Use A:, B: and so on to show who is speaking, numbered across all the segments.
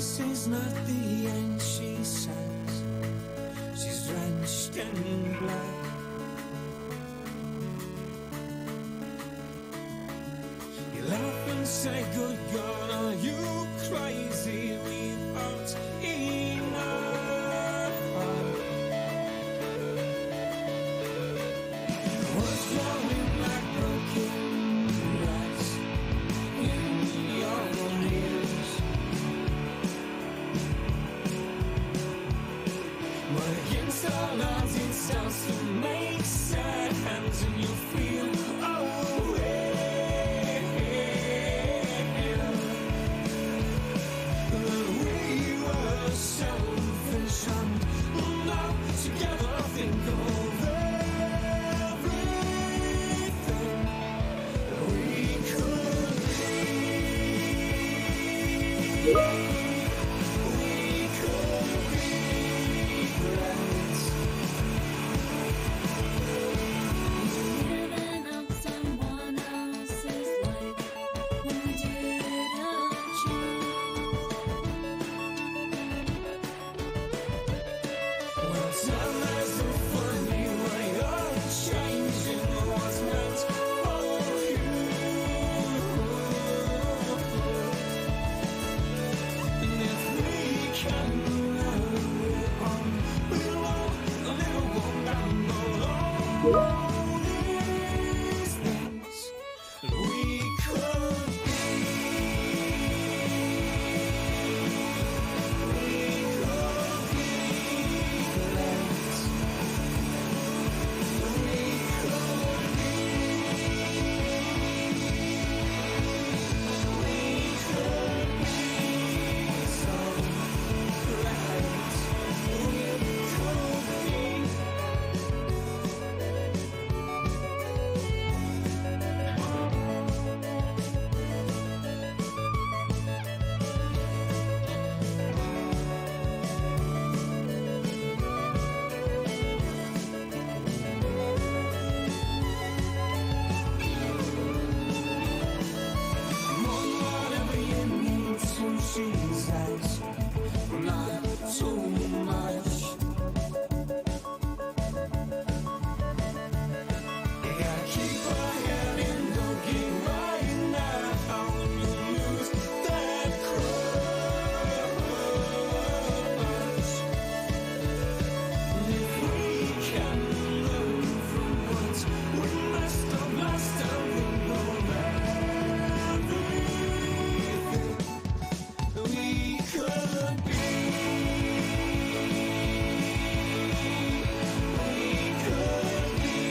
A: This is not the end, she says. She's drenched in blood. You laugh and say, good God, are you crazy? We've got enough fun. What's flowing like broken glass in your ears? But against all odds it starts to make sense, and you feel, oh, we were selfish and now together think of everything we could be. We could be friends.
B: Living out someone else's life when we didn't choose.
A: Well, time has a funny way of changing what's meant for you. And if we can carry on, we'll all a little walk down the road. All these things we could be. We could be friends. We could be so friends. Whatever you need to, she says, not too much. You gotta keep her head in the game right now when you lose that crush. And if we can learn from what we messed up last time, we know everything we could be. We could be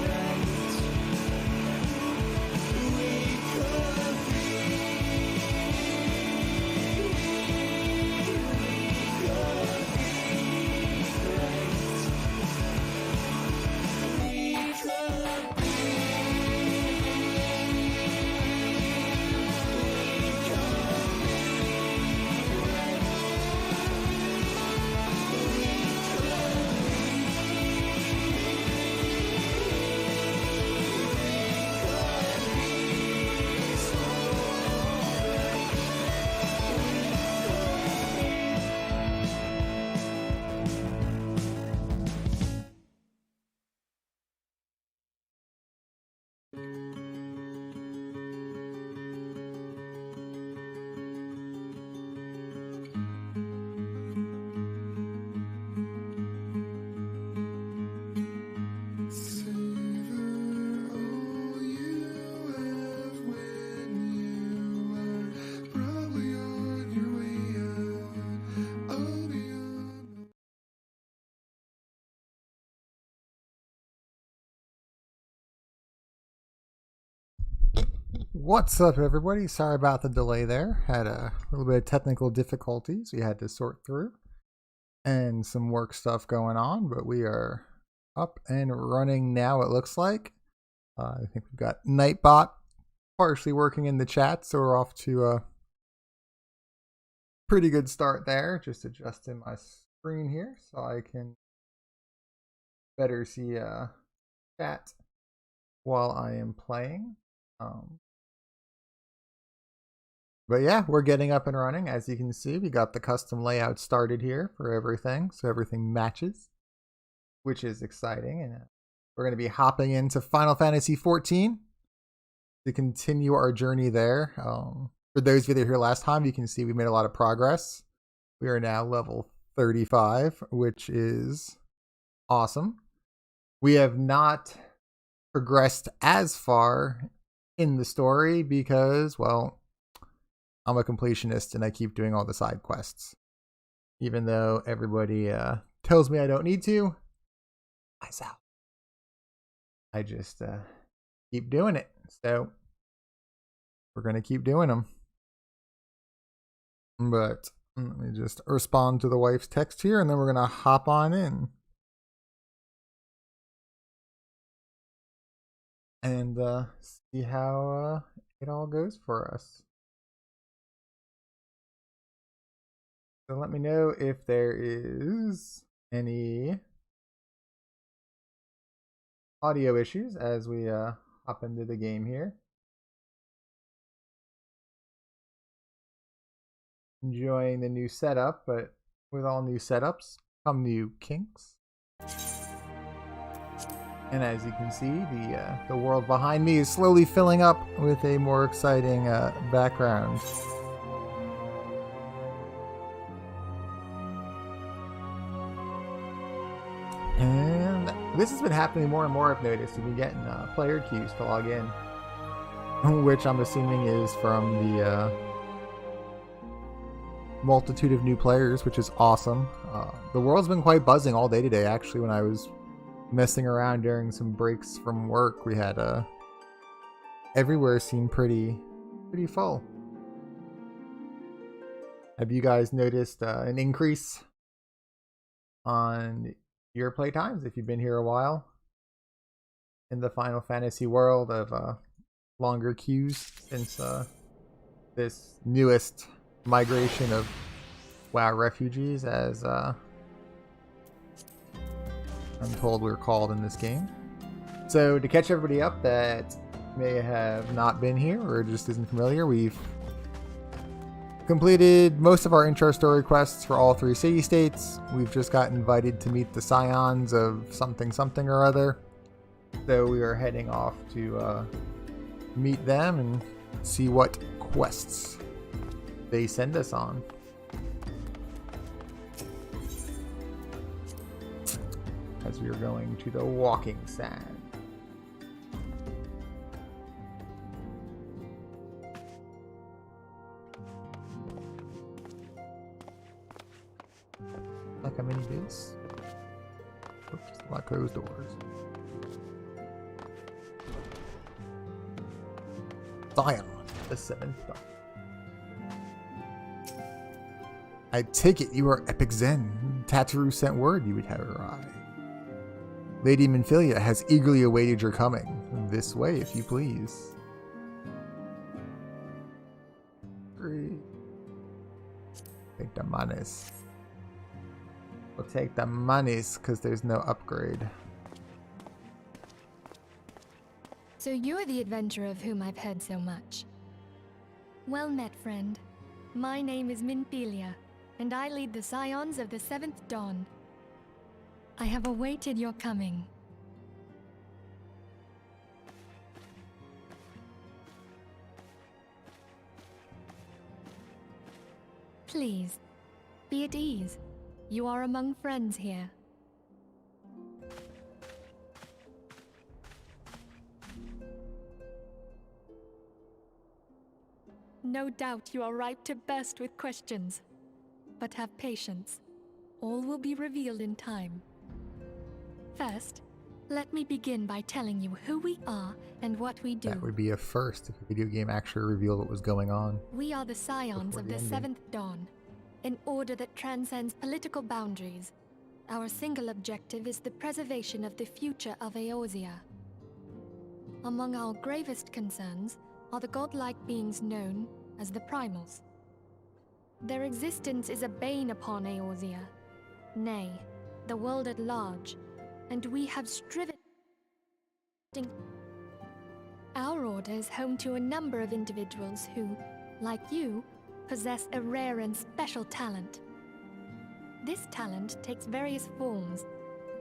A: friends. We could
C: What's up, everybody? Sorry about the delay there. Had a little bit of technical difficulties we had to sort through and some work stuff going on, but we are up and running now, it looks like. I think we've got Nightbot partially working in the chat, so we're off to a pretty good start there. Just adjusting my screen here so I can better see chat while I am playing. But yeah, we're getting up and running. As you can see, we got the custom layout started here for everything, so everything matches, which is exciting. And we're going to be hopping into Final Fantasy XIV to continue our journey there. For those of you that were here last time, you can see we made a lot of progress. We are now level 35, which is awesome. We have not progressed as far in the story because, well, I'm a completionist and I keep doing all the side quests. Even though everybody tells me I don't need to, myself, I just keep doing it. So we're going to keep doing them. But let me just respond to the wife's text here and then we're going to hop on in. And see how it all goes for us. So let me know if there is any audio issues as we hop into the game here. Enjoying the new setup, but with all new setups come new kinks. And as you can see, the world behind me is slowly filling up with a more exciting background. And this has been happening more and more, I've noticed. We've been getting player queues to log in, which I'm assuming is from the multitude of new players, which is awesome. The world's been quite buzzing all day today, actually. When I was messing around during some breaks from work, we had everywhere seemed pretty full. Have you guys noticed an increase on your playtimes if you've been here a while in the Final Fantasy world of longer queues since this newest migration of WoW refugees, as I'm told we're called in this game? So to catch everybody up that may have not been here or just isn't familiar, we've completed most of our intro story quests for all 3 city-states. We've just got invited to meet the Scions of something or other. So we are heading off to meet them and see what quests they send us on. As we are going to the walking sand. Like a mini base. Oops, lock those doors. Scion, the 7th Dawn. I take it you are Epic Zen. Tataru sent word you would have arrived. Lady Minfilia has eagerly awaited your coming. This way, if you please. Great. Take the monies. We'll take the monies because there's no upgrade.
D: So you're the adventurer of whom I've heard so much. Well met, friend. My name is Minfilia, and I lead the Scions of the 7th Dawn. I have awaited your coming. Please, be at ease. You are among friends here. No doubt you are ripe to burst with questions. But have patience. All will be revealed in time. First, let me begin by telling you who we are and what we do.
C: That would be a first if a video game actually revealed what was going on.
D: We are the Scions
C: Before
D: of
C: the
D: the
C: ending.
D: 7th Dawn, an order that transcends political boundaries. Our single objective is the preservation of the future of Eorzea. Among our gravest concerns are the godlike beings known as the Primals. Their existence is a bane upon Eorzea, nay, the world at large, and we have striven. Our order is home to a number of individuals who, like you, possess a rare and special talent. This talent takes various forms,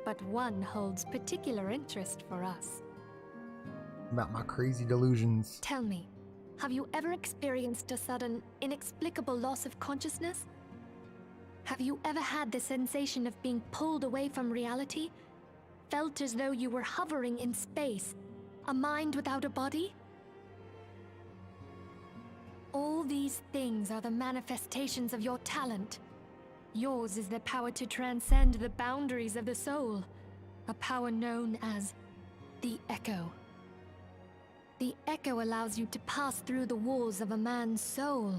D: but one holds particular interest for us.
C: About my crazy delusions.
D: Tell me, have you ever experienced a sudden, inexplicable loss of consciousness? Have you ever had the sensation of being pulled away from reality? Felt as though you were hovering in space, a mind without a body? All these things are the manifestations of your talent. Yours is the power to transcend the boundaries of the soul, a power known as the Echo. The Echo allows you to pass through the walls of a man's soul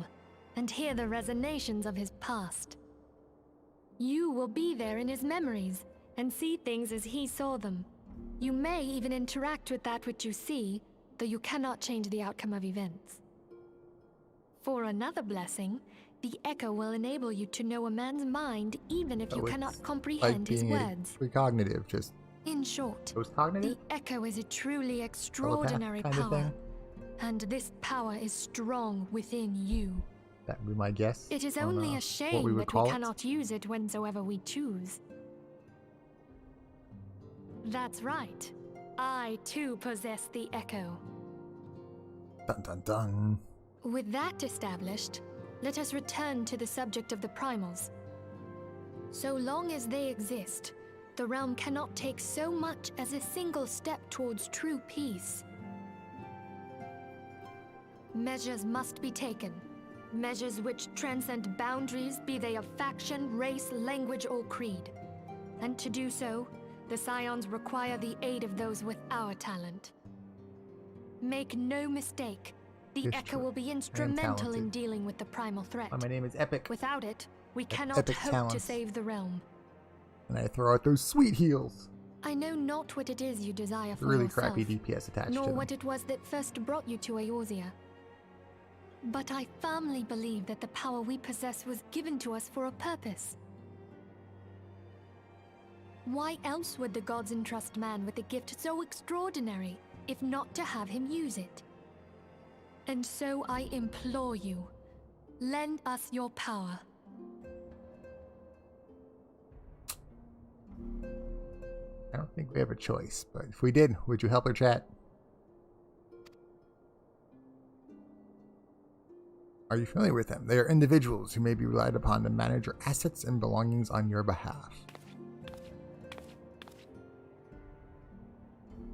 D: and hear the resonations of his past. You will be there in his memories and see things as he saw them. You may even interact with that which you see, though you cannot change the outcome of events. For another blessing, the Echo will enable you to know a man's mind even if you cannot comprehend his words.
C: Precognitive, just
D: In short,
C: post-cognitive?
D: the Echo is a truly extraordinary
C: kind of
D: power,
C: thing?
D: and this power is strong within you.
C: That would be my guess.
D: It is
C: on,
D: only a
C: what
D: shame
C: we would
D: that
C: call
D: we
C: it.
D: cannot use it whensoever we choose. That's right. I too possess the Echo.
C: Dun dun dun.
D: With that established, let us return to the subject of the primals. So long as they exist, the realm cannot take so much as a single step towards true peace. Measures must be taken. Measures which transcend boundaries, be they of faction, race, language, or creed. And to do so, the Scions require the aid of those with our talent. Make no mistake, the
C: It's
D: Echo
C: true.
D: will be
C: I am
D: instrumental in
C: talented.
D: dealing with the primal threat.
C: My name is Epic,
D: Without it, we cannot
C: epic
D: hope to
C: talents.
D: save the realm.
C: and I throw out those sweet heals.
D: I know not what it is you desire for
C: Really
D: yourself,
C: crappy DPS attached
D: nor
C: to them.
D: what it was that first brought you to Eorzea. But I firmly believe that the power we possess was given to us for a purpose. Why else would the gods entrust man with a gift so extraordinary, if not to have him use it? And so I implore you, lend us your power.
C: I don't think we have a choice, but if we did, would you help her, chat? Are you familiar with them? They are individuals who may be relied upon to manage your assets and belongings on your behalf.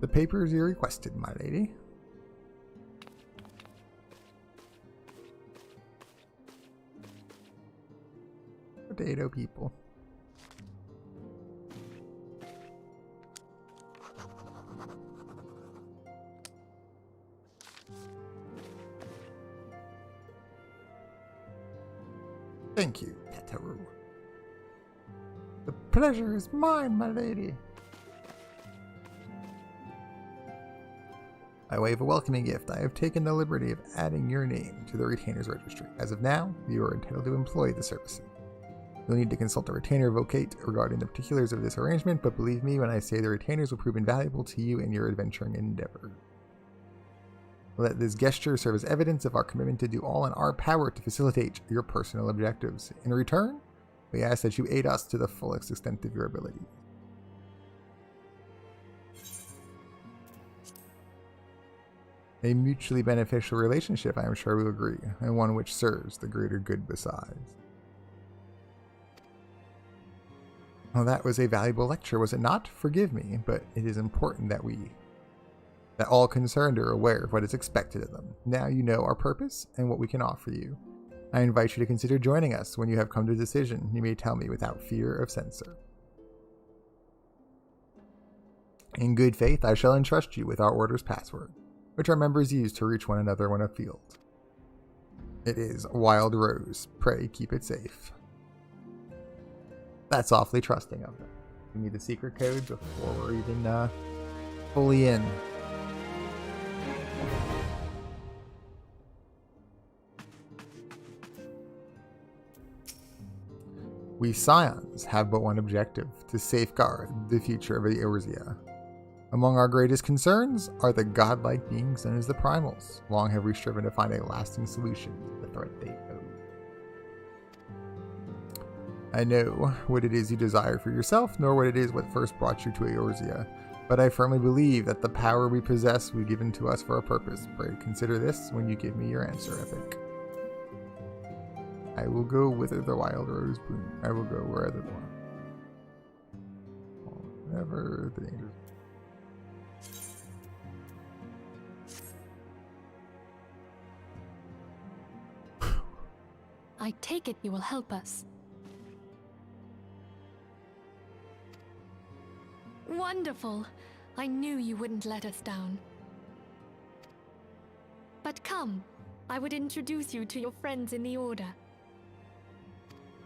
C: The papers you requested, my lady. Potato people. Thank you, Petaru. The pleasure is mine, my lady. By way of a welcoming gift, I have taken the liberty of adding your name to the retainer's registry. As of now, you are entitled to employ the services. You'll need to consult a retainer vocate regarding the particulars of this arrangement, but believe me when I say the retainers will prove invaluable to you in your adventuring endeavor. Let this gesture serve as evidence of our commitment to do all in our power to facilitate your personal objectives. In return, we ask that you aid us to the fullest extent of your ability. A mutually beneficial relationship, I am sure we'll agree, and one which serves the greater good besides. Well, that was a valuable lecture, was it not? Forgive me, but it is important that all concerned are aware of what is expected of them. Now you know our purpose and what we can offer you. I invite you to consider joining us. When you have come to a decision, you may tell me without fear of censor. In good faith, I shall entrust you with our order's password, which our members use to reach one another when afield. It is Wild Rose. Pray keep it safe. That's awfully trusting of them. We need the secret code before we're even fully in. We Scions have but one objective, to safeguard the future of Eorzea. Among our greatest concerns are the godlike beings known as the primals. Long have we striven to find a lasting solution to the threat they pose. I know what it is you desire for yourself, nor what it is what first brought you to Eorzea. But I firmly believe that the power we possess was given to us for a purpose. Pray consider this when you give me your answer, Epic. I will go whither the wild rose bloom. I will go wherever the whenever the dangers.
D: I take it you will help us. Wonderful! I knew you wouldn't let us down. But come, I would introduce you to your friends in the Order.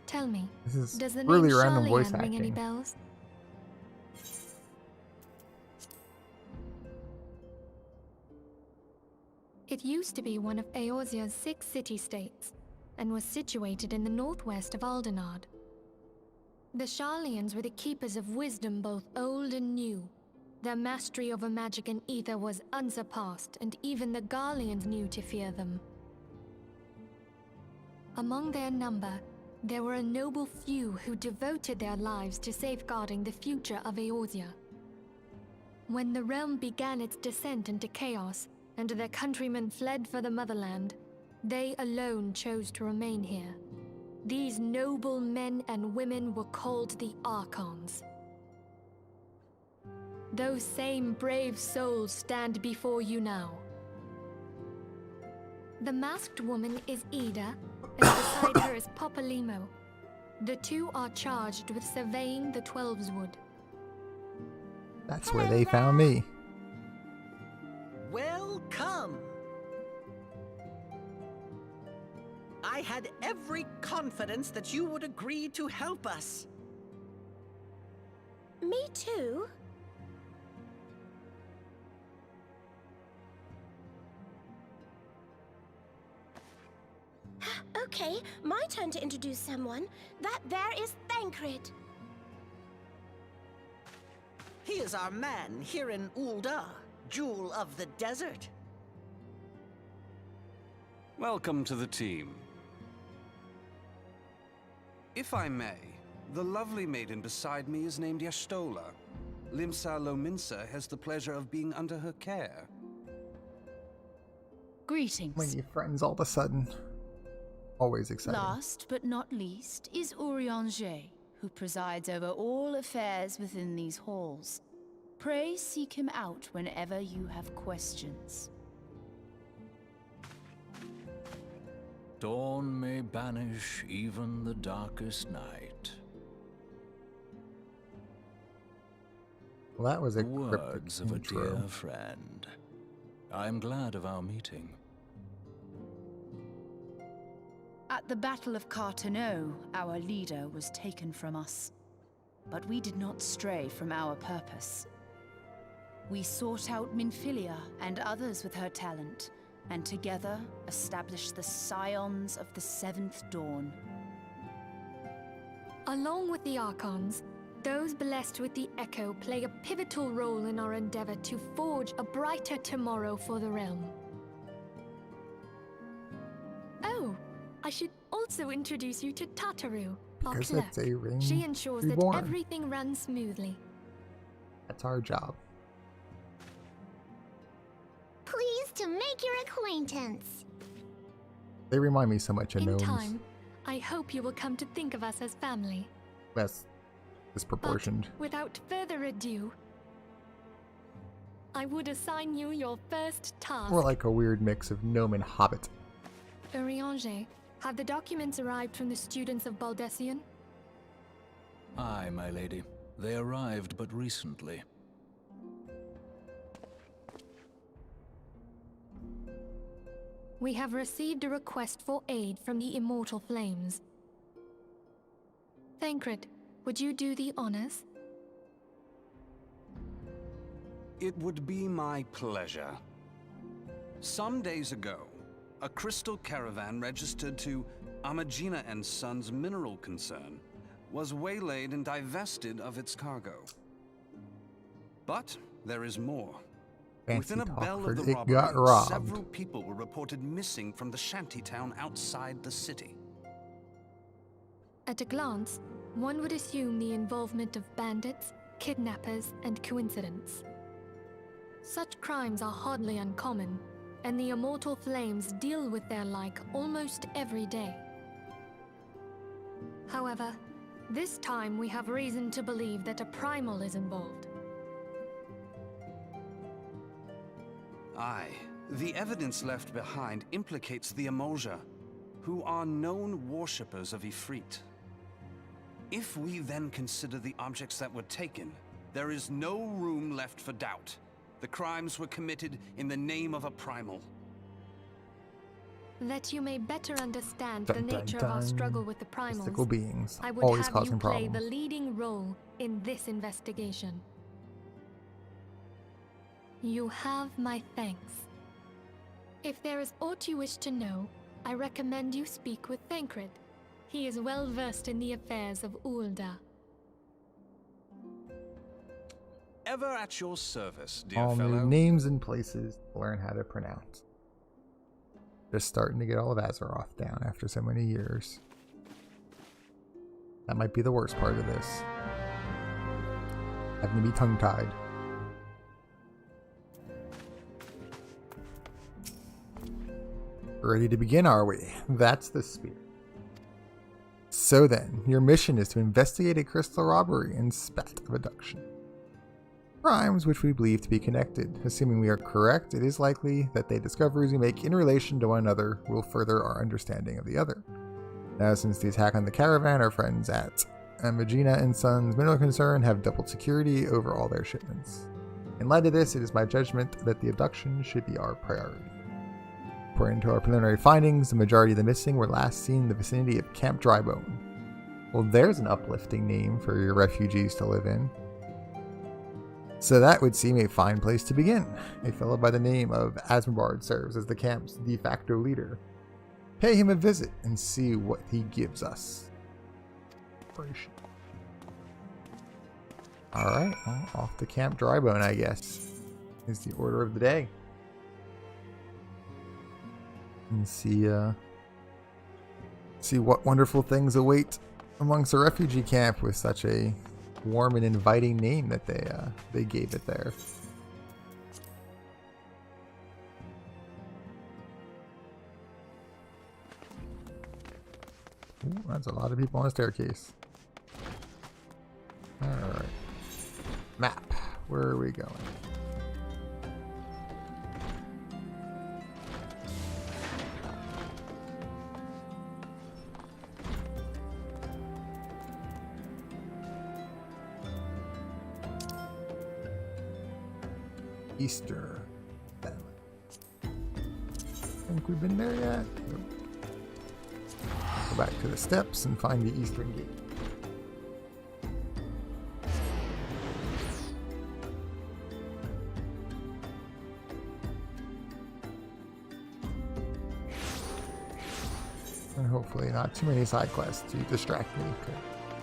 D: Tell me,
C: This is
D: does the
C: really
D: name
C: random voice
D: Charlian ring any
C: acting.
D: bells? It used to be one of Eorzea's 6 city-states, and was situated in the northwest of Aldenard. The Charlians were the keepers of wisdom both old and new. Their mastery over magic and ether was unsurpassed, and even the Garleans knew to fear them. Among their number, there were a noble few who devoted their lives to safeguarding the future of Eorzea. When the realm began its descent into chaos, and their countrymen fled for the motherland, they alone chose to remain here. These noble men and women were called the Archons. Those same brave souls stand before you now. The masked woman is Ida, and beside her is Popalimo. The two are charged with surveying the Twelveswood.
C: That's where they found me.
E: Welcome! I had every confidence that you would agree to help us.
F: Me too. Okay, my turn to introduce someone. That there is Thancred.
E: He is our man here in Amalj'aa, Jewel of the Desert.
G: Welcome to the team. If I may, the lovely maiden beside me is named Y'shtola. Limsa Lominsa has the pleasure of being under her care.
H: Greetings.
C: When you're friends all of a sudden. Always exciting.
H: Last but not least is Amalj'aa, who presides over all affairs within these halls. Pray seek him out whenever you have questions.
I: Dawn may banish even the darkest night.
C: Well, that was a
I: The words
C: cryptic
I: of a
C: intro.
I: dear friend. I am glad of our meeting.
H: At the Battle of Carteneau, our leader was taken from us. But we did not stray from our purpose. We sought out Minfilia and others with her talent, and together established the Scions of the Seventh Dawn.
D: Along with the Archons, those blessed with the Echo play a pivotal role in our endeavor to forge a brighter tomorrow for the realm. Oh, I should also introduce you to Tataru, our
C: Because
D: clerk.
C: it's a ring
D: She ensures
C: reborn.
D: that everything runs smoothly.
C: That's our job.
F: Pleased to make your acquaintance.
C: They remind me so much of
D: In
C: gnomes.
D: time, I hope you will come to think of us as family.
C: That's disproportioned.
D: But without further ado, I would assign you your first task.
C: More like a weird mix of gnome and hobbit.
D: Urianger, have the documents arrived from the students of Baldessian?
I: Aye, my lady. They arrived but recently.
D: We have received a request for aid from the Immortal Flames. Thancred, would you do the honors?
G: It would be my pleasure. Some days ago, a crystal caravan registered to Amalj'aa and Sons mineral concern was waylaid and divested of its cargo. But there is more.
C: Fancy
G: Within a
C: talk
G: bell
C: for
G: of the
C: it got
G: robbery,
C: robbed.
G: several people were reported missing from the shantytown outside the city.
D: At a glance, one would assume the involvement of bandits, kidnappers, and coincidence. Such crimes are hardly uncommon, and the Immortal Flames deal with their like almost every day. However, this time we have reason to believe that a primal is involved.
G: Aye, the evidence left behind implicates the Amalj'aa, who are known worshippers of Ifrit. If we then consider the objects that were taken, there is no room left for doubt. The crimes were committed in the name of a primal.
D: That you may better understand the
C: Dun, dun,
D: nature of our
C: dun.
D: struggle with the
C: Mystical
D: primals,
C: beings,
D: I would
C: always
D: have you
C: causing
D: play
C: problems.
D: the leading role in this investigation. You have my thanks. If there is aught you wish to know, I recommend you speak with Thancred. He is well versed in the affairs of Ul'dah.
G: Ever at your service, dear
C: All
G: fellow.
C: new names and places to learn how to pronounce. Just starting to get all of Azeroth down after so many years. That might be the worst part of this. Having to be tongue-tied. Ready to begin, are we? That's the spirit. So then, your mission is to investigate a crystal robbery and spat of abduction. Crimes which we believe to be connected. Assuming we are correct, it is likely that the discoveries we make in relation to one another will further our understanding of the other. Now, since the attack on the caravan, our friends at Amalj'aa and Sons Mineral Concern have doubled security over all their shipments. In light of this, it is my judgment that the abduction should be our priority. According to our preliminary findings, the majority of the missing were last seen in the vicinity of Camp Drybone. Well, there's an uplifting name for your refugees to live in. So that would seem a fine place to begin. A fellow by the name of Asmabard serves as the camp's de facto leader. Pay him a visit and see what he gives us. Alright, well, off to Camp Drybone, I guess, is the order of the day. And see what wonderful things await amongst a refugee camp with such a warm and inviting name that they gave it there. Ooh, that's a lot of people on a staircase. Alright. Map. Where are we going? Easter. Think we've been there yet? Nope. Go back to the steps and find the eastern gate. And hopefully not too many side quests to distract me.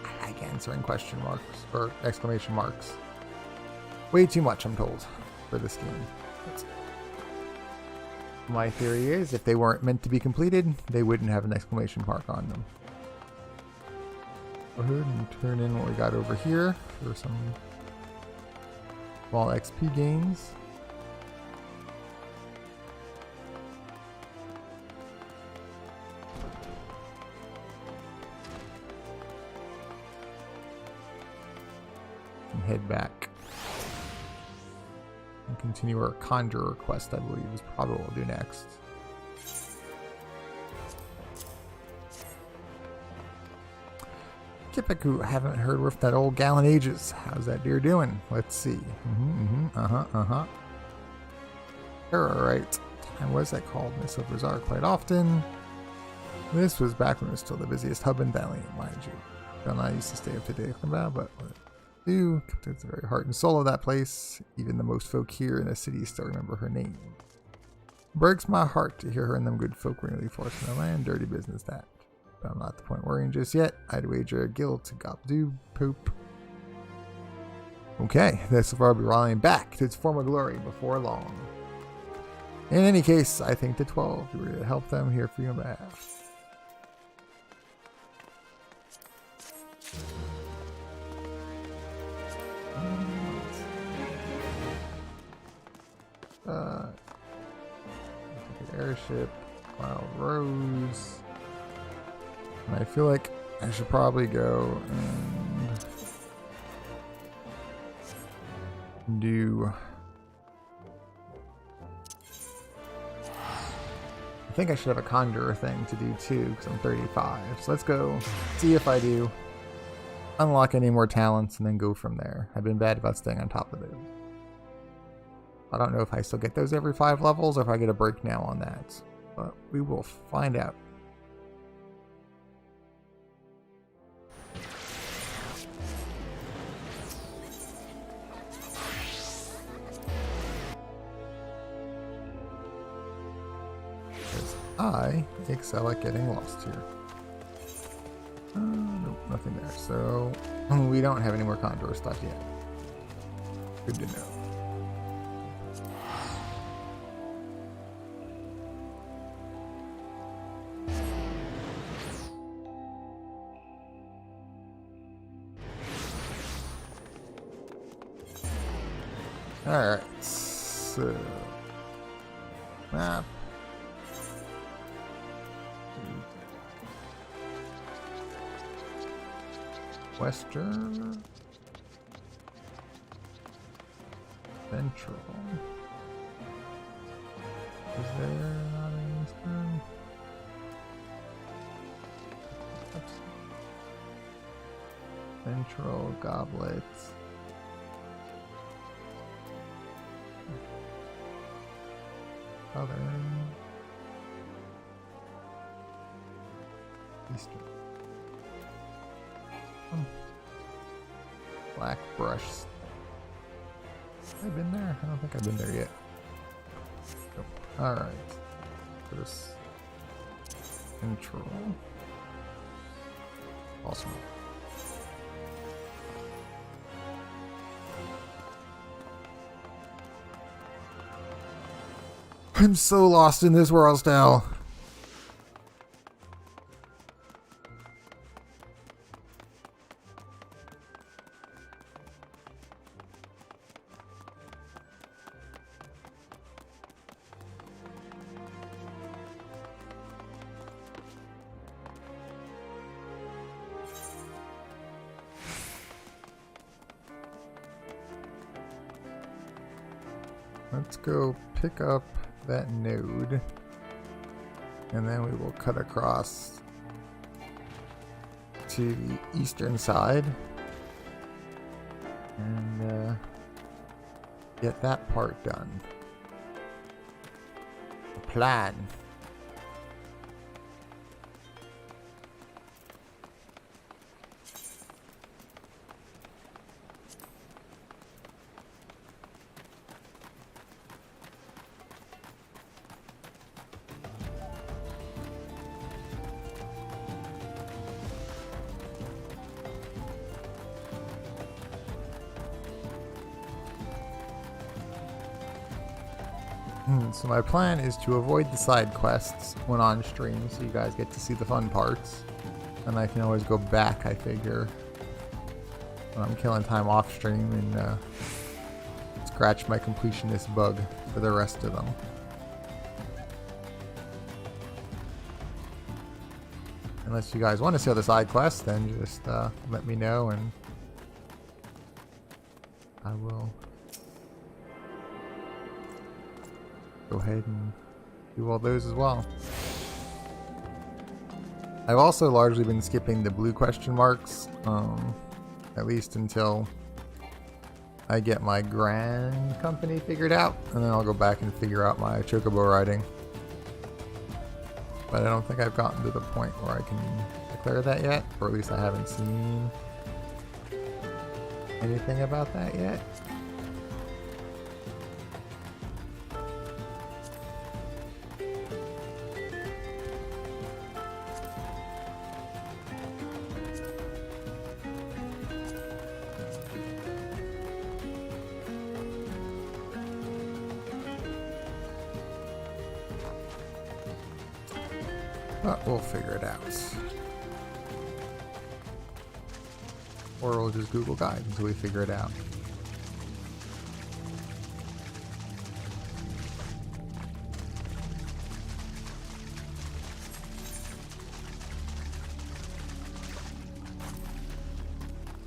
C: I like answering question marks or exclamation marks. Way too much, I'm told, for this game. My theory is if they weren't meant to be completed, they wouldn't have an exclamation mark on them. Go ahead and turn in what we got over here for some small XP gains. And head back. And continue our Conjurer quest, I believe, is probably what we'll do next. Kipiku, haven't heard with that old gal in ages. How's that deer doing? Let's see. Alright. And what is that called? Miss Bazaar quite often. This was back when it was still the busiest hub in Valiant, mind you. Don't I used to stay up to date about, but do. It's the very heart and soul of that place. Even the most folk here in the city still remember her name. Breaks my heart to hear her and them good folk were nearly forced from the land. Dirty business that. But I'm not at the point worrying just yet. I'd wager a guild to Gobdu poop. Okay, this will be rallying back to its former glory before long. In any case, I think the 12 were to help them here for you on behalf. Airship, Wild Rose. And I feel like I should probably go and do. I think I should have a Conjurer thing to do too, because I'm 35. So let's go see if I do unlock any more talents and then go from there. I've been bad about staying on top of those. I don't know if I still get those every 5 levels or if I get a break now on that, but we will find out. Because I excel at getting lost here. Nope, nothing there. So we don't have any more Conjurer stuff yet. Good to know. Alright, so map. Western. Central. Is there not an Eastern? Central goblets. Southern. Eastern. Black brush. Have I been there? I don't think I've been there yet. Nope. Alright. There's Central. Awesome. I'm so lost in this world still. Let's go pick up that node, and then we will cut across to the eastern side and get that part done. The plan. So my plan is to avoid the side quests when on stream, so you guys get to see the fun parts. And I can always go back, I figure, when I'm killing time off stream and scratch my completionist bug for the rest of them. Unless you guys want to see other side quests, then just let me know and I will go ahead and do all those as well. I've also largely been skipping the blue question marks, at least until I get my grand company figured out, and then I'll go back and figure out my chocobo riding. But I don't think I've gotten to the point where I can declare that yet, or at least I haven't seen anything about that yet. But we'll figure it out. Or we'll just Google Guide until we figure it out.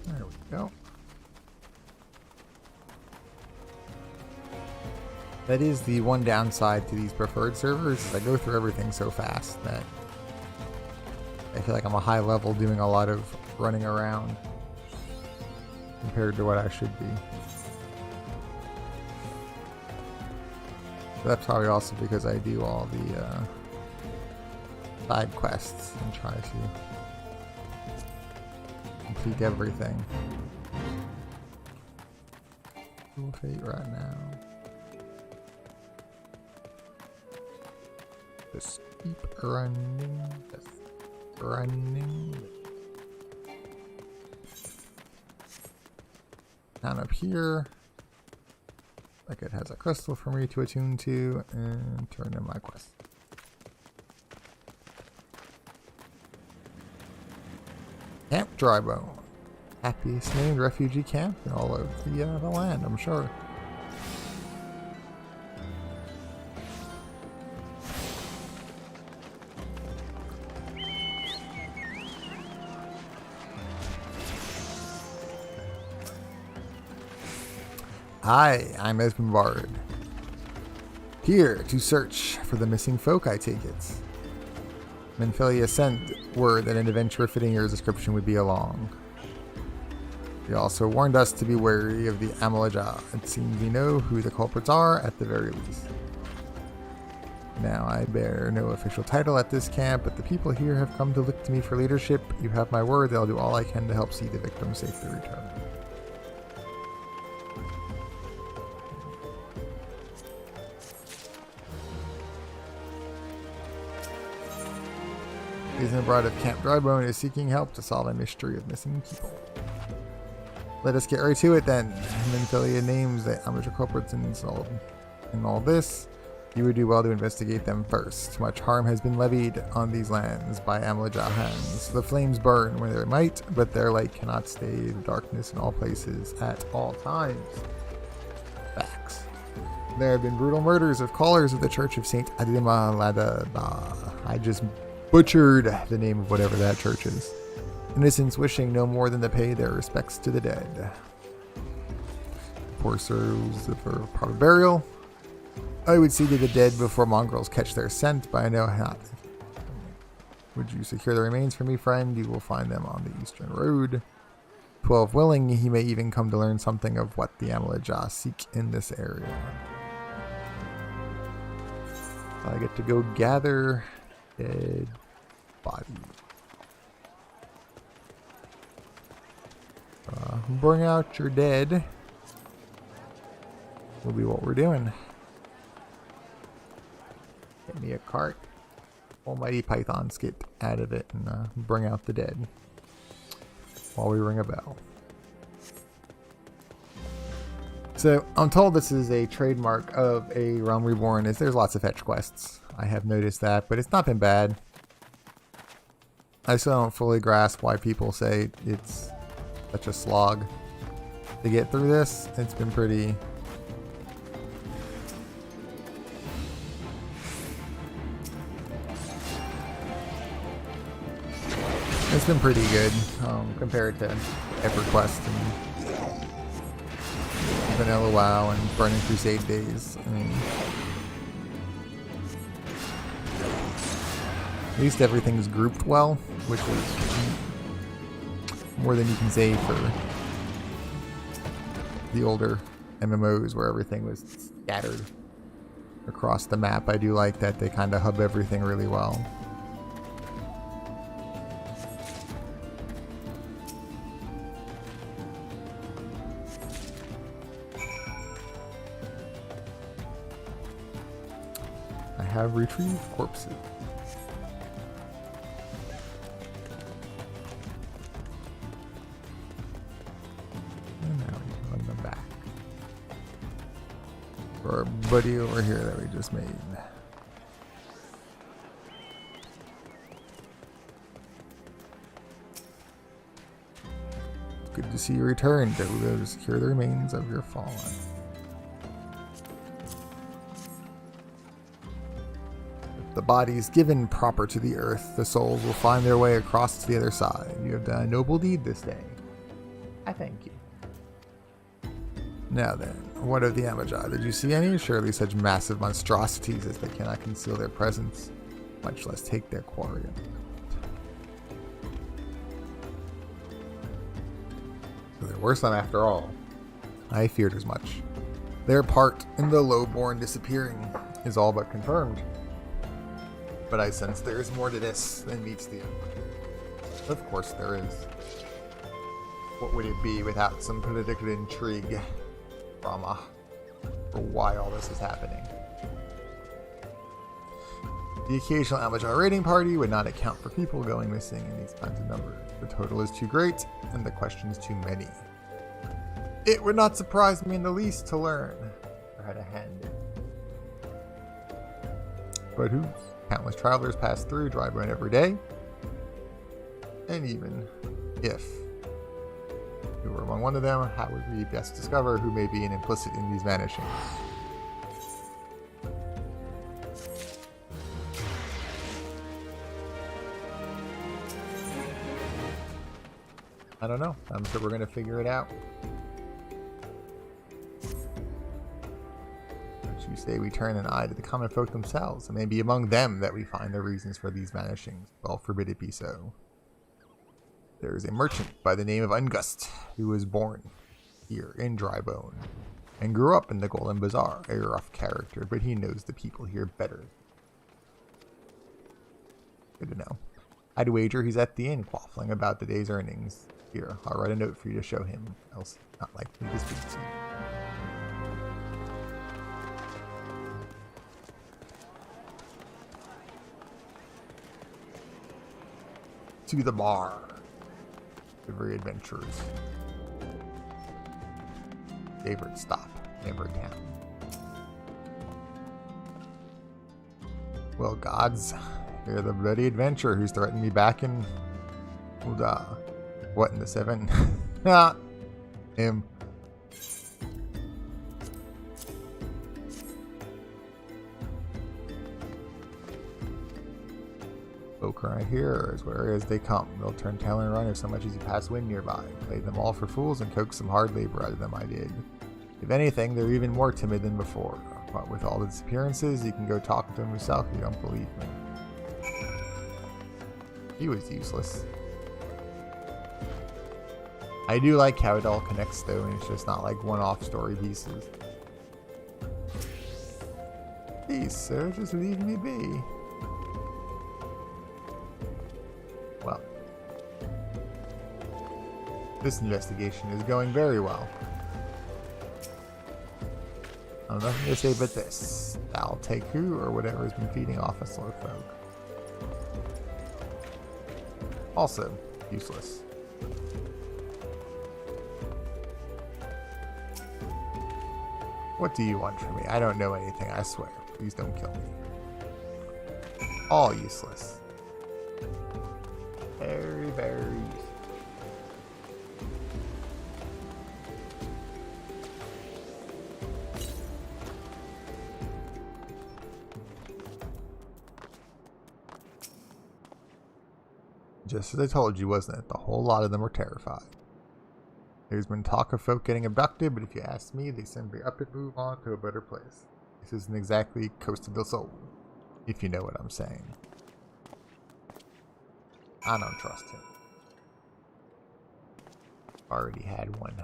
C: There we go. That is the one downside to these preferred servers. I go through everything so fast that I feel like I'm a high level doing a lot of running around compared to what I should be. But that's probably also because I do all the side quests and try to complete everything. Cool fate right now. Just keep running. Just running. Down up here. Like it has a crystal for me to attune to and turn in my quest. Camp Drybone. Happiest named refugee camp in all of the land, I'm sure. Hi, I'm Esmond Bard. Here to search for the missing folk, I take it. Minfilia sent word that an adventurer fitting your description would be along. He also warned us to be wary of the Amalj'aa. It seems we know who the culprits are at the very least. Now, I bear no official title at this camp, but the people here have come to look to me for leadership. You have my word that I'll do all I can to help see the victims safely return. Isn't Bride of Camp Drybone is seeking help to solve a mystery of missing people. Let us get right to it then. Minfilia names the amateur culprits in all this. You would do well to investigate them first. Much harm has been levied on these lands by Amalj'aa hands. The flames burn where they might, but their light cannot stay the darkness in all places at all times. Facts. There have been brutal murders of callers of the Church of Saint Amalj'aa. I just butchered the name of whatever that church is. Innocents wishing no more than to pay their respects to the dead. Poor souls for proper burial. I would see to the dead before mongrels catch their scent, but I know not. Would you secure the remains for me, friend? You will find them on the eastern road. 12 willing, he may even come to learn something of what the Amalj'aa seek in this area. I get to go gather dead body. Bring out your dead will be what we're doing. Get me a cart. Almighty pythons get out of it and bring out the dead while we ring a bell. So I'm told this is a trademark of a Realm Reborn is there's lots of fetch quests. I have noticed that, but it's not been bad. I still don't fully grasp why people say it's such a slog to get through this. It's been pretty... It's been pretty good compared to EverQuest and Vanilla WoW and Burning Crusade days. I mean, at least everything's grouped well, which is more than you can say for the older MMOs where everything was scattered across the map. I do like that they kind of hub everything really well. I have retrieved corpses. And now we can run them back. For our buddy over here that we just made. Good to see you returned. Go to secure the remains of your fallen. If the body is given proper to the earth, the souls will find their way across to the other side. You have done a noble deed this day. I thank you. Now then, what of the Amalj'aa? Did you see any? Surely such massive monstrosities as they cannot conceal their presence, much less take their quarry. So they're worse than after all. I feared as much. Their part in the lowborn disappearing is all but confirmed. But I sense there is more to this than meets the eye. Of course there is. What would it be without some political intrigue, drama, for why all this is happening? The occasional Amalj'aa raiding party would not account for people going missing in these kinds of numbers. The total is too great, and the questions too many. It would not surprise me in the least to learn or had a hand in. But whose? Countless travelers pass through Drybone every day, and even if we were among one of them, how would we best discover who may be implicit in these vanishings? I don't know. I'm sure we're going to figure it out. Don't you say we turn an eye to the common folk themselves? It may be among them that we find the reasons for these vanishings. Well, forbid it be so. There is a merchant by the name of Ungust who was born here in Drybone and grew up in the Golden Bazaar. A rough character, but he knows the people here better. Good to know. I'd wager he's at the inn quaffling about the day's earnings. Here, I'll write a note for you to show him, else not likely to speak to you. To the bar. Every adventurer's favorite stop in every town. Well, gods, you're the bloody adventurer who's threatened me back in Amalj'aa. What in the 7? Him. Folk around here is where as they come. They'll turn tail and run if so much as you pass wind nearby. Played them all for fools and coaxed some hard labor out of them, I did. If anything, they're even more timid than before. But with all the disappearances, you can go talk to them yourself if you don't believe me. He was useless. I do like how it all connects though, and it's just not like one-off story pieces. Please, sir, just leave me be. Well, this investigation is going very well. I have nothing to say but this. I'll take who or whatever has been feeding off us slow folk. Also, useless. What do you want from me? I don't know anything, I swear. Please don't kill me. All useless. Very, very useless. Just as I told you, wasn't it? The whole lot of them were terrified. There's been talk of folk getting abducted, but if you ask me, they simply up and move on to a better place. This isn't exactly Coast del Sol, if you know what I'm saying. I don't trust him. Already had one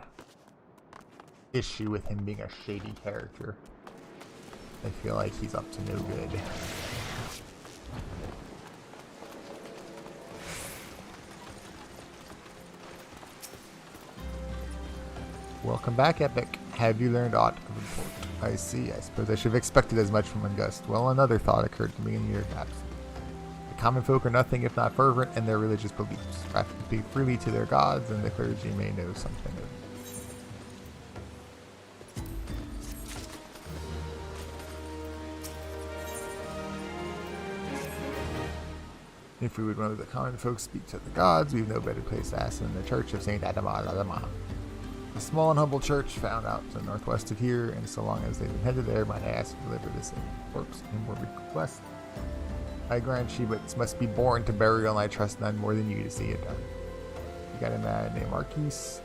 C: issue with him being a shady character. I feel like he's up to no good. Welcome back, Epic. Have you learned aught of import? I see. I suppose I should have expected as much from Ungust. Well, another thought occurred to me in your absence. The common folk are nothing if not fervent in their religious beliefs. Perhaps to speak freely to their gods, and the clergy may know something of it. If we would know the common folks speak to the gods, we've no better place to ask than the Church of St. Amalj'aa. A small and humble church found out to the northwest of here, and so long as they've been headed there, might I ask to deliver this corpse in more request. I grant you, but it must be born to burial, and I trust none more than you to see it done. You got a man named Marquise.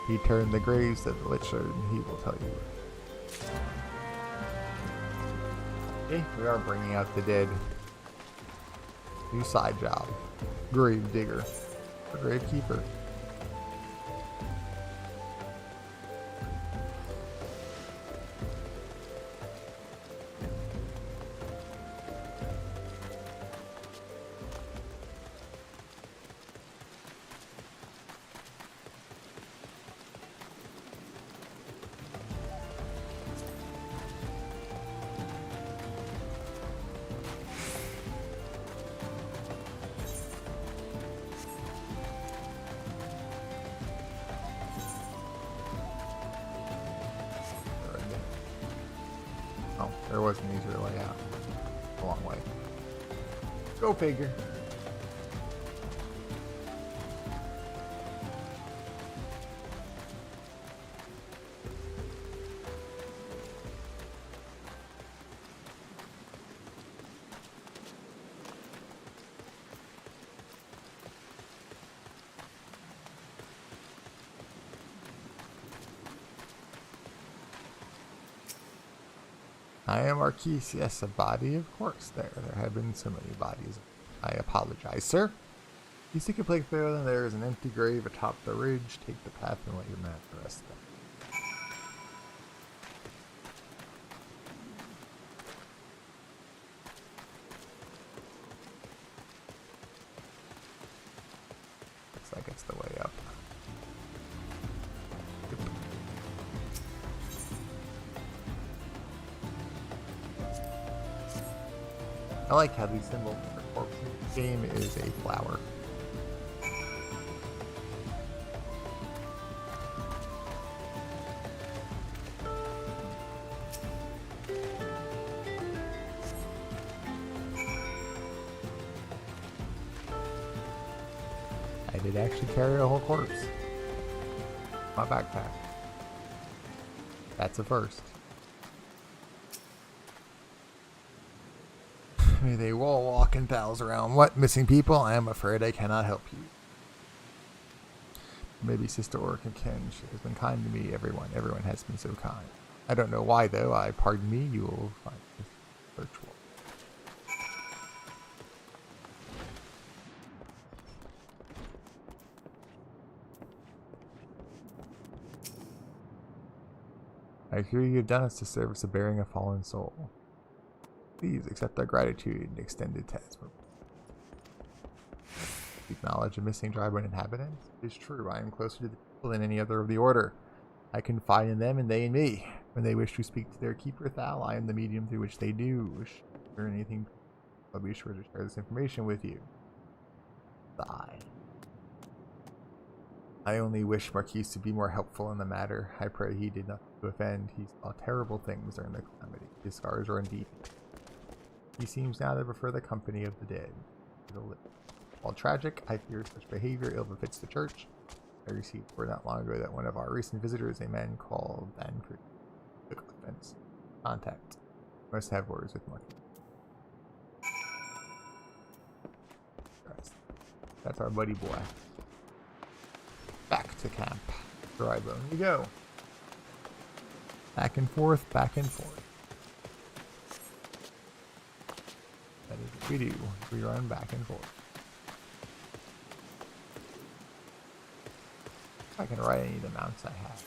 C: He turned the graves of the Lich Lord, and he will tell you. Okay, we are bringing out the dead. New side job. Grave digger. Or grave keeper. Oh, there was an easier way out. A long way. Go figure. I am Marquise. Yes, a body, of course. There have been so many bodies. I apologize, sir. You seek a plague fail, and there is an empty grave atop the ridge. Take the path and let your man rest there. Looks like it's the way up. I like how the symbol for corpse game is a flower. I did actually carry a whole corpse. My backpack. That's a first. May they all walk in pals around. What, missing people? I am afraid I cannot help you. Maybe Sister Orc and Ken. She has been kind to me. Everyone has been so kind. I don't know why though. Pardon me. You will find this virtual. I hear you have done us the service of bearing a fallen soul. Please accept our gratitude and extended testament. Acknowledge a missing Drybone inhabitant? It is true, I am closer to the people than any other of the Order. I confide in them and they in me. When they wish to speak to their keeper, Thal, I am the medium through which they do. Wish to hear anything, I'll be sure to share this information with you. Sigh. I only wish Marquise to be more helpful in the matter. I pray he did nothing to offend. He saw terrible things during the calamity. His scars are indeed. He seems now to prefer the company of the dead. While tragic, I fear such behavior ill befits the church. I received word not long ago that one of our recent visitors, a man called Van, took offense. Contact. Must have words with Marquis. That's our buddy boy. Back to camp. Drybone you go. Back and forth, back and forth. That is what we do. We run back and forth. I can ride any of the mounts I have.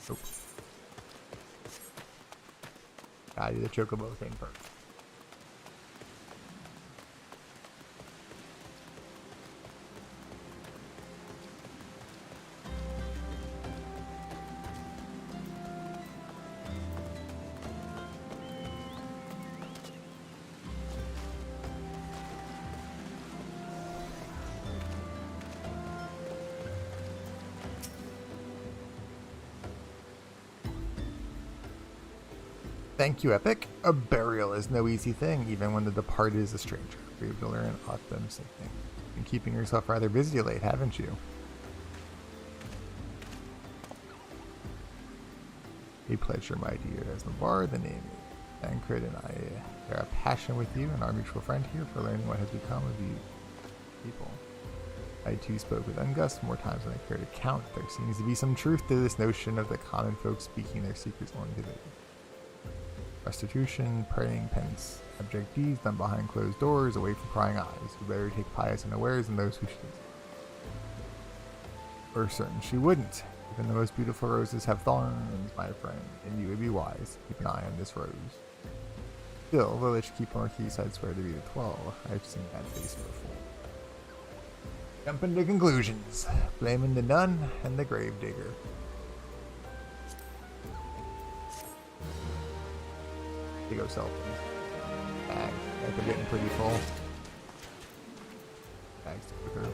C: Nope. Gotta do the chocobo thing first. Thank you, Epic. A burial is no easy thing, even when the departed is a stranger. We've to learn them same thing. Been keeping yourself rather busy of late, haven't you? A pleasure, my dear. As Navarre, the name is Tancred, and I share a passion with you and our mutual friend here for learning what has become of you people. I too spoke with Ungus more times than I care to count. There seems to be some truth to this notion of the common folk speaking their secrets only to the restitution, praying, penance, abject deeds done behind closed doors, away from prying eyes. You better take pious unawares than those who should. We're certain she wouldn't. Even the most beautiful roses have thorns, my friend, and you would be wise. Keep an eye on this rose. Still, the Lich Keeper Keys I'd swear to be the 12. I've seen that face before. Jumping to conclusions. Blaming the nun and the gravedigger. To go sell things. Bags. They're getting pretty full. Bags to quicker.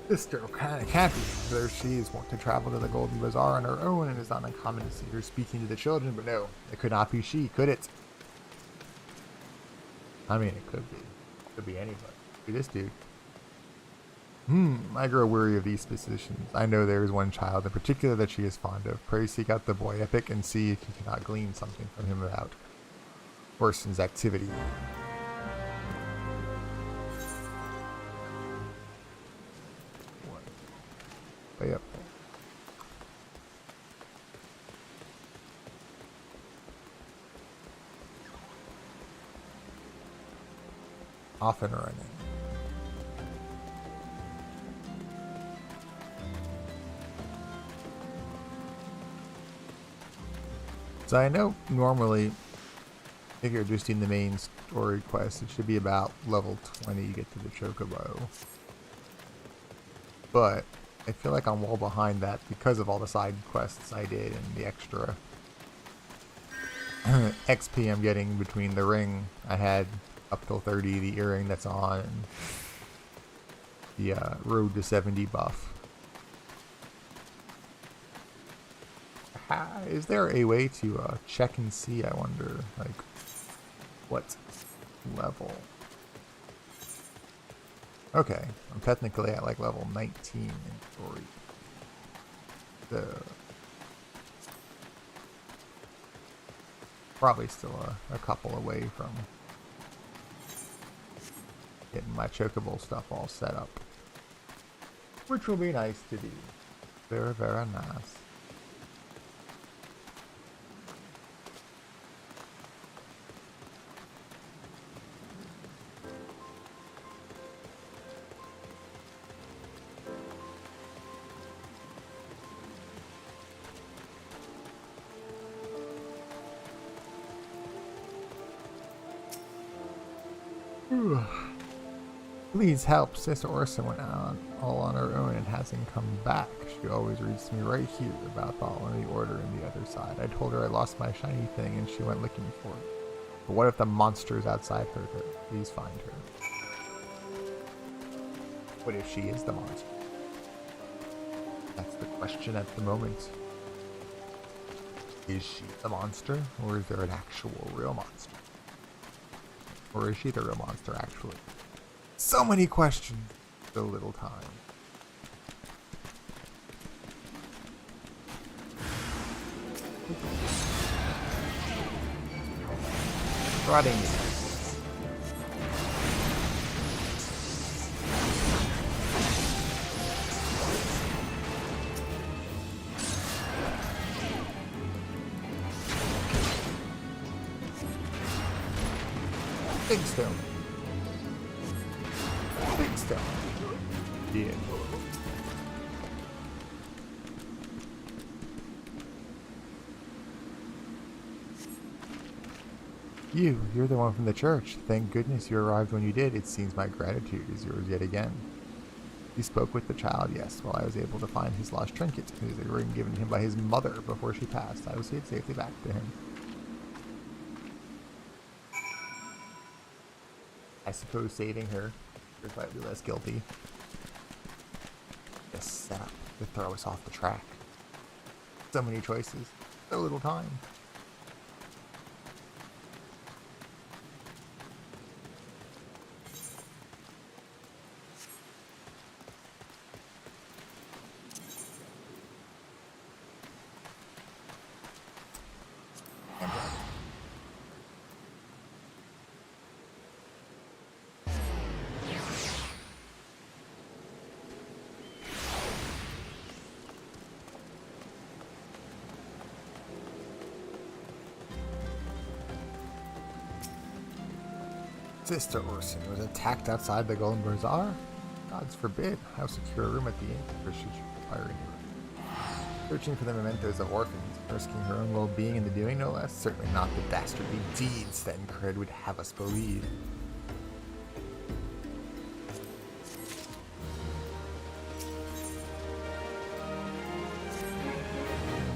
C: Sister kind of happy. There she is, wont to travel to the Golden Bazaar on her own, and it's not uncommon to see her speaking to the children, but no, it could not be she, could it? I mean, it could be. It could be anybody. Be this dude. I grow weary of these positions. I know there is one child in particular that she is fond of. Pray seek out the boy Epic and see if you cannot glean something from him about Orson's activity. Way up there. Off and running. So I know normally if you're just in the main story quest, it should be about level 20 you get to the Chocobo. But I feel like I'm well behind that because of all the side quests I did and the extra XP I'm getting between the ring I had up till 30, the earring that's on, and the road to 70 buff. Is there a way to check and see, I wonder, like, what level? Okay, I'm technically at like level 19 in story. Probably still a couple away from getting my Chocobo stuff all set up. Which will be nice to do. Very, very nice. Please help. Sister Orson went out all on her own and hasn't come back. She always reads to me right here about the Holy Order and the other side. I told her I lost my shiny thing and she went looking for it. But what if the monsters outside heard her? Please find her. What if she is the monster? That's the question at the moment. Is she the monster, or is there an actual real monster? Or is she the real monster, actually? So many questions, so little time. Rotting. Big stone. Big stone. Yeah. You're the one from the church. Thank goodness you arrived when you did. It seems my gratitude is yours yet again. You spoke with the child, yes, while I was able to find his lost trinket. It was a ring given to him by his mother before she passed. I will see it safely back to him. I suppose saving her is slightly less guilty. The setup. to throw us off the track. So many choices, so little time. Sister Orson was attacked outside the Golden Bazaar? Gods forbid. How secure a room at the inn for should you require any room? Searching for the mementos of orphans, risking her own well-being in the doing, no less. Certainly not the dastardly deeds Thancred would have us believe.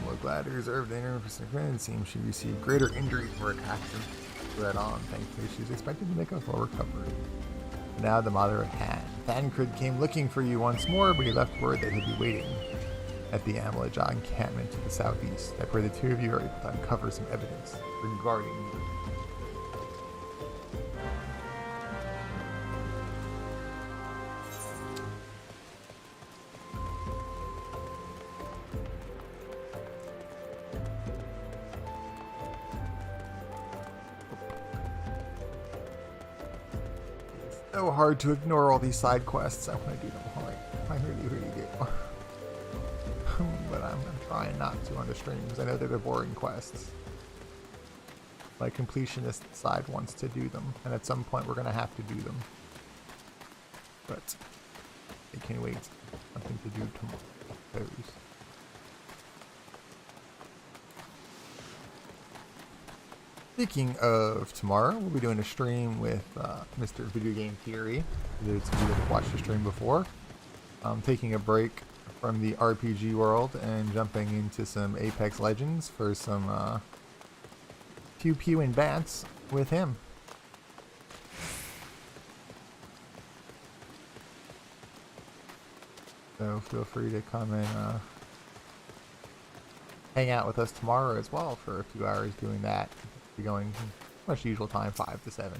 C: While glad to reserve the inner it seems she received greater injuries from her attacks right on. Thankfully, she's expected to make a full recovery. Now the mother at hand. Thancred came looking for you once more, but he left word that he'll be waiting at the Amalj'aa encampment to the southeast. I pray the two of you are able to uncover some evidence regarding you. So hard to ignore all these side quests. I want to do them all. I really do. But I'm trying not to on the stream because I know they're the boring quests. My completionist side wants to do them, and at some point we're going to have to do them. But they can wait. Nothing to do tomorrow. Speaking of tomorrow, we'll be doing a stream with Mr. Video Game Theory. For those of you that have watched the stream before. Taking a break from the RPG world and jumping into some Apex Legends for some pew pew and bats with him. So feel free to come and hang out with us tomorrow as well for a few hours doing that. We'll be going much usual time, 5 to 7.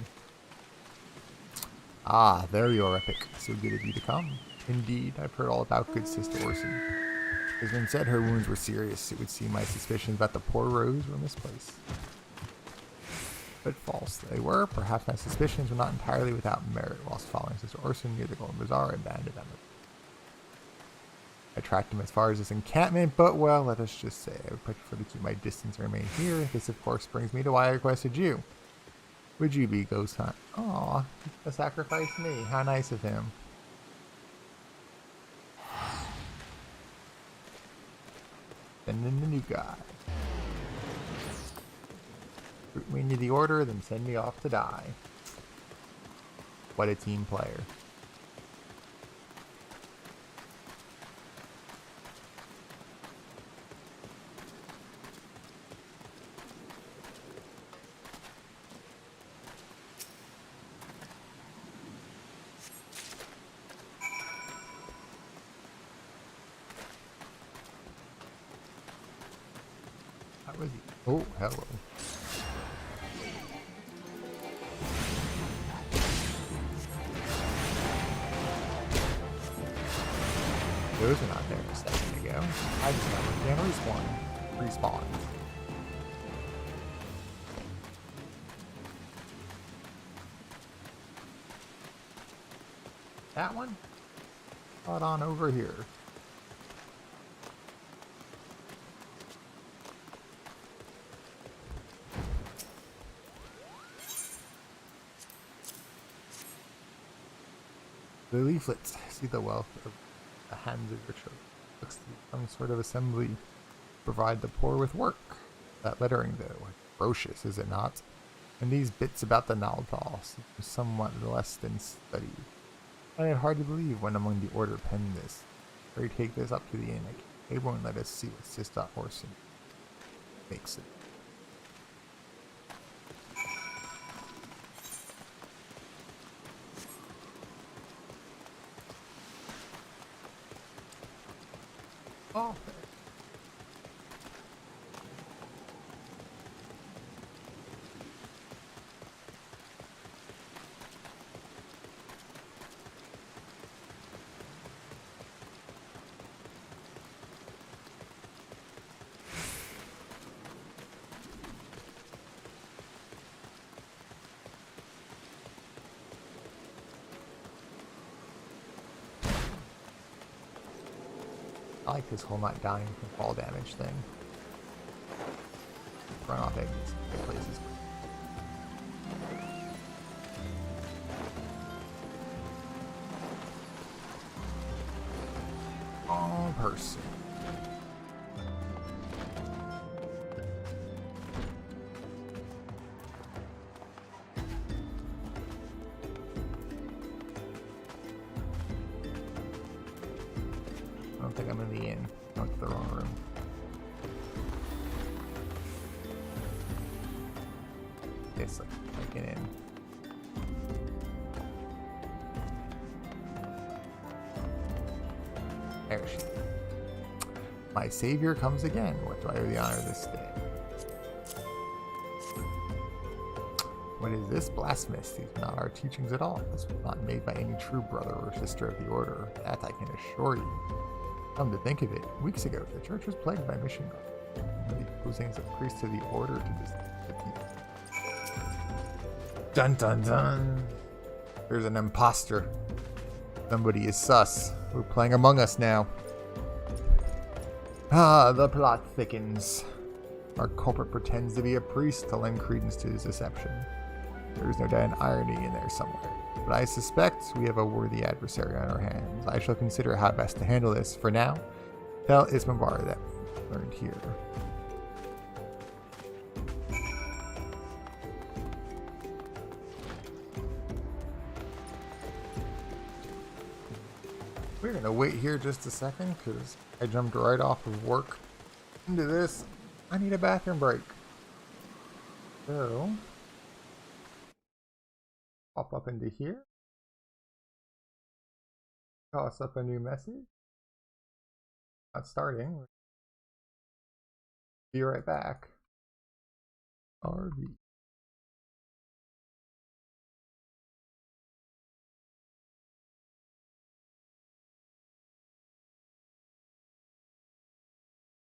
C: Ah, there you are, Epic. So good of you to come. Indeed, I've heard all about good Sister Orson. It has been said her wounds were serious. It would seem my suspicions about the poor Rose were misplaced. But false they were. Perhaps my suspicions were not entirely without merit. Whilst following Sister Orson near the Golden Bazaar, I abandoned them. I tracked him as far as this encampment, but well, let us just say I would prefer to keep my distance and remain here. This, of course, brings me to why I requested you. Would you be Ghost Hunt? Aw, to sacrifice me. How nice of him. Send in the new guy. Put me into the order, then send me off to die. What a team player. Oh, hello. Those are not there a second ago. I just got one. There is one. Respawn. That one? Hold on over here. The leaflets. See the wealth of the hands of your children. Looks to be some sort of assembly to provide the poor with work. That lettering, though, ferocious, is it not? And these bits about the Naldal seem somewhat less than studied. I had hard to believe when among the order penned this. Pray take this up to the inn. They won't let us see what Sister Orson makes it. off. I like this whole not dying from fall damage thing. Run off exits, places. Wrong person. I don't think I'm in the inn. I went to the wrong room. Yes, like an inn. There she is. My savior comes again. What do I owe the honor this day? What is this? Blasphemous. These are not our teachings at all. This was not made by any true brother or sister of the order. That I can assure you. Come to think of it, weeks ago, the church was plagued by mission the posings of priests of the order to the people. Dun dun dun. There's an imposter. Somebody is sus. We're playing Among Us now. Ah, the plot thickens. Our culprit pretends to be a priest to lend credence to his deception. There is no doubt an irony in there somewhere. But I suspect we have a worthy adversary on our hands. I shall consider how best to handle this. For now, tell Ismambar that we learned here. We're going to wait here just a second because I jumped right off of work into this. I need a bathroom break. So, pop up into here. Toss up a new message. Not starting. Be right back. RV.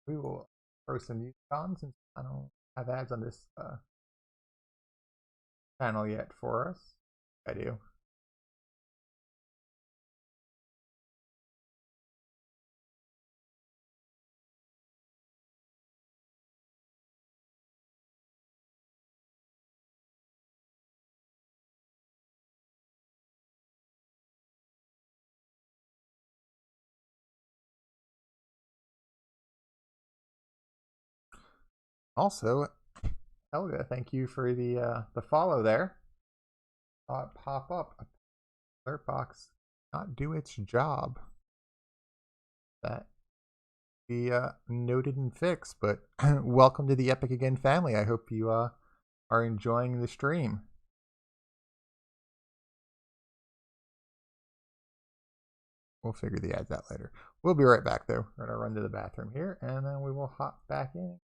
C: We will throw some music on since I don't have ads on this channel yet for us. I do. Also, Helga, thank you for the follow there. Saw it pop up. Alert box not do its job. That be noted and fixed. But welcome to the Epic Again family. I hope you are enjoying the stream. We'll figure the ads out later. We'll be right back though. We're gonna run to the bathroom here, and then we will hop back in.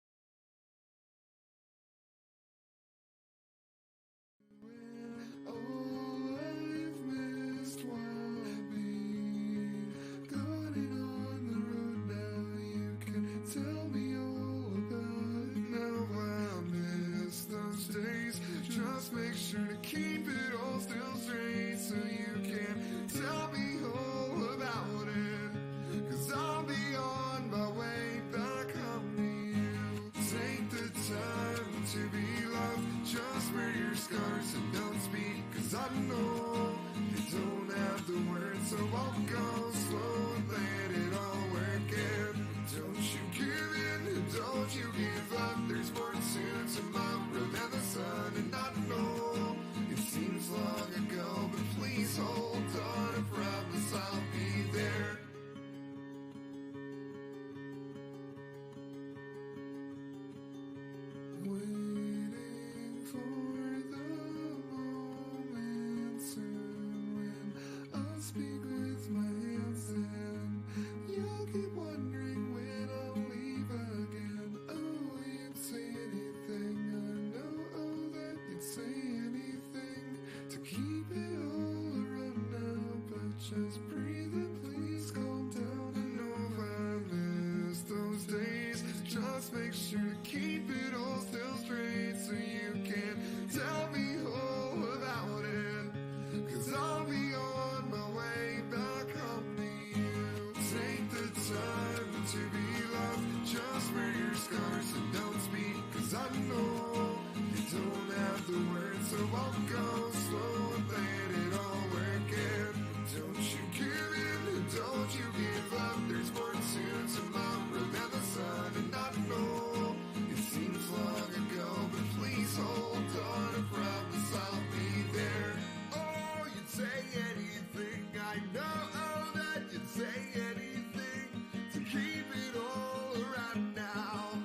A: Tell me all about it now. I miss those days. Just make sure to keep it all still straight so you can tell me all about it. Cause I'll be on my way back home to you. Take the time to be loved. Just wear your scars and don't speak. Cause I know you don't have the words, so I'll go slow and let it all work in. Don't you give in, don't you give up. There's more to tomorrow than the sun. And I know it seems long ago, but please hold on. I promise I'll be there. Waiting for the moment Just breathe and please calm down. I know I miss those days. Just make sure to keep it all still straight so you can tell me all about it. Cause I'll be on my way back home to you. Take the time to be loved. Just wear your scars and don't speak. Cause I know you don't have the words, so I'll go slow and let it all work in. Don't you give in, don't you give up. There's more to tomorrow than the sun. And I know it seems long ago, but please hold on. I promise I'll be there. Oh, you'd say anything. I know that you'd say anything to keep it all around now.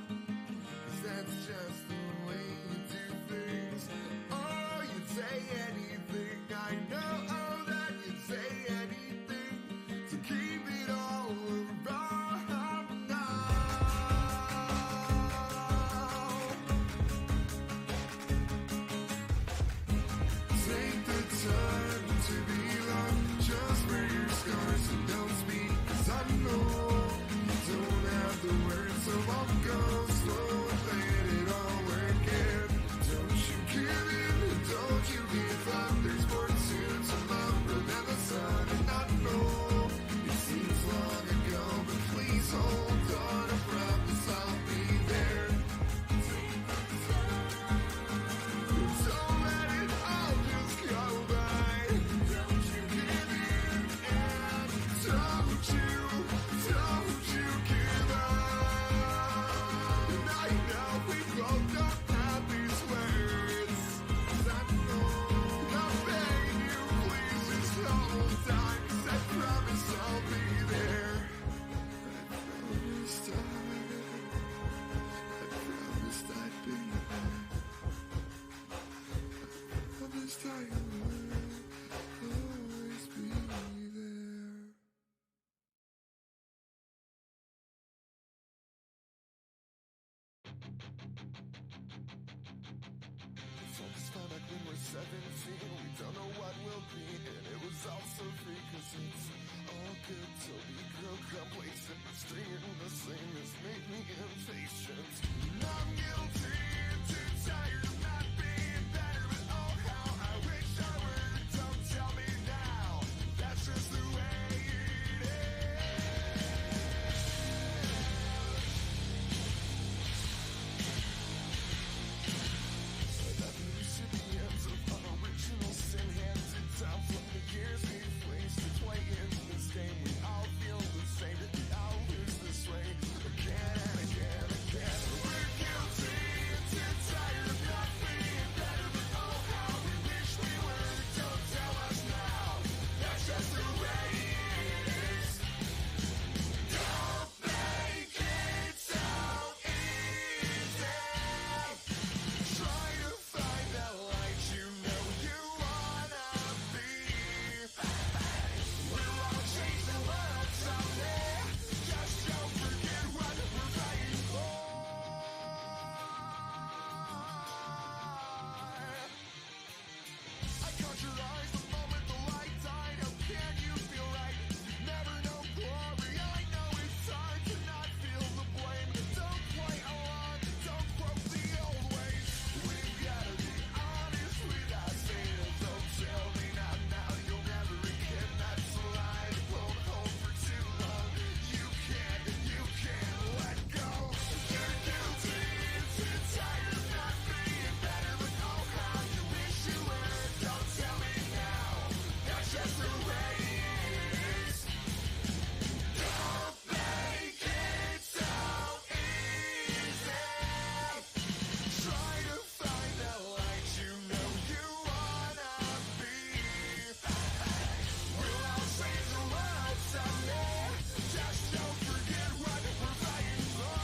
A: 'Cause that's just the way you do things. Oh, you'd say anything. I know that you'd say anything to keep it all around now. Take the time to be loved. Just wear your scars and don't speak. 'Cause I know you don't have the words, so I'll go slow and let it all work in. Don't you give in, don't you give up. There's more to tomorrow than the sun. And I know it seems long ago, but please hold on. I promise I'll be there. Don't let it all just go by. Don't you give in and don't you give up. And I know we both don't have these words. 'Cause I know I'm begging you, please just hold on. 'Cause I promise I'll be there. I promised I'd be there. Promised I would always be there. Folks found out when we're 17, we don't know what we'll be, and it was all so free, 'cause it's all good till we grow complacent. Staying the same has made me impatient. And I'm guilty and too tired of not being better, but oh how I wish I were. Don't tell me now, that's just the way it is. Seven recipients of unoriginal sin handed down from the years we've wasted playing this game. We all feel the same, we all lose this way again and again and again. We're guilty and too tired of not being better, but oh how we wish we were. Don't tell us now, that's just the way it is. Don't make it so easy. Try to find that light you know you wanna be. We'll all change the world someday. Just don't forget what we're fighting for. I caught your eyes the moment the light died. How can you feel right? You've never known glory. I know it's hard to not feel the blame. Don't play along, don't quote the old ways. We've gotta be honest with ourselves. Don't tell me not now, you'll never again. That's a lie that won't hold for too long. You can't let go. You're guilty and too tired of not being better, but oh how you wish you were. Don't tell me now, that's just the way it is. Don't make it so easy. Try to find that light you know you wanna be. We'll all change the world someday. Just don't forget what we're fighting for.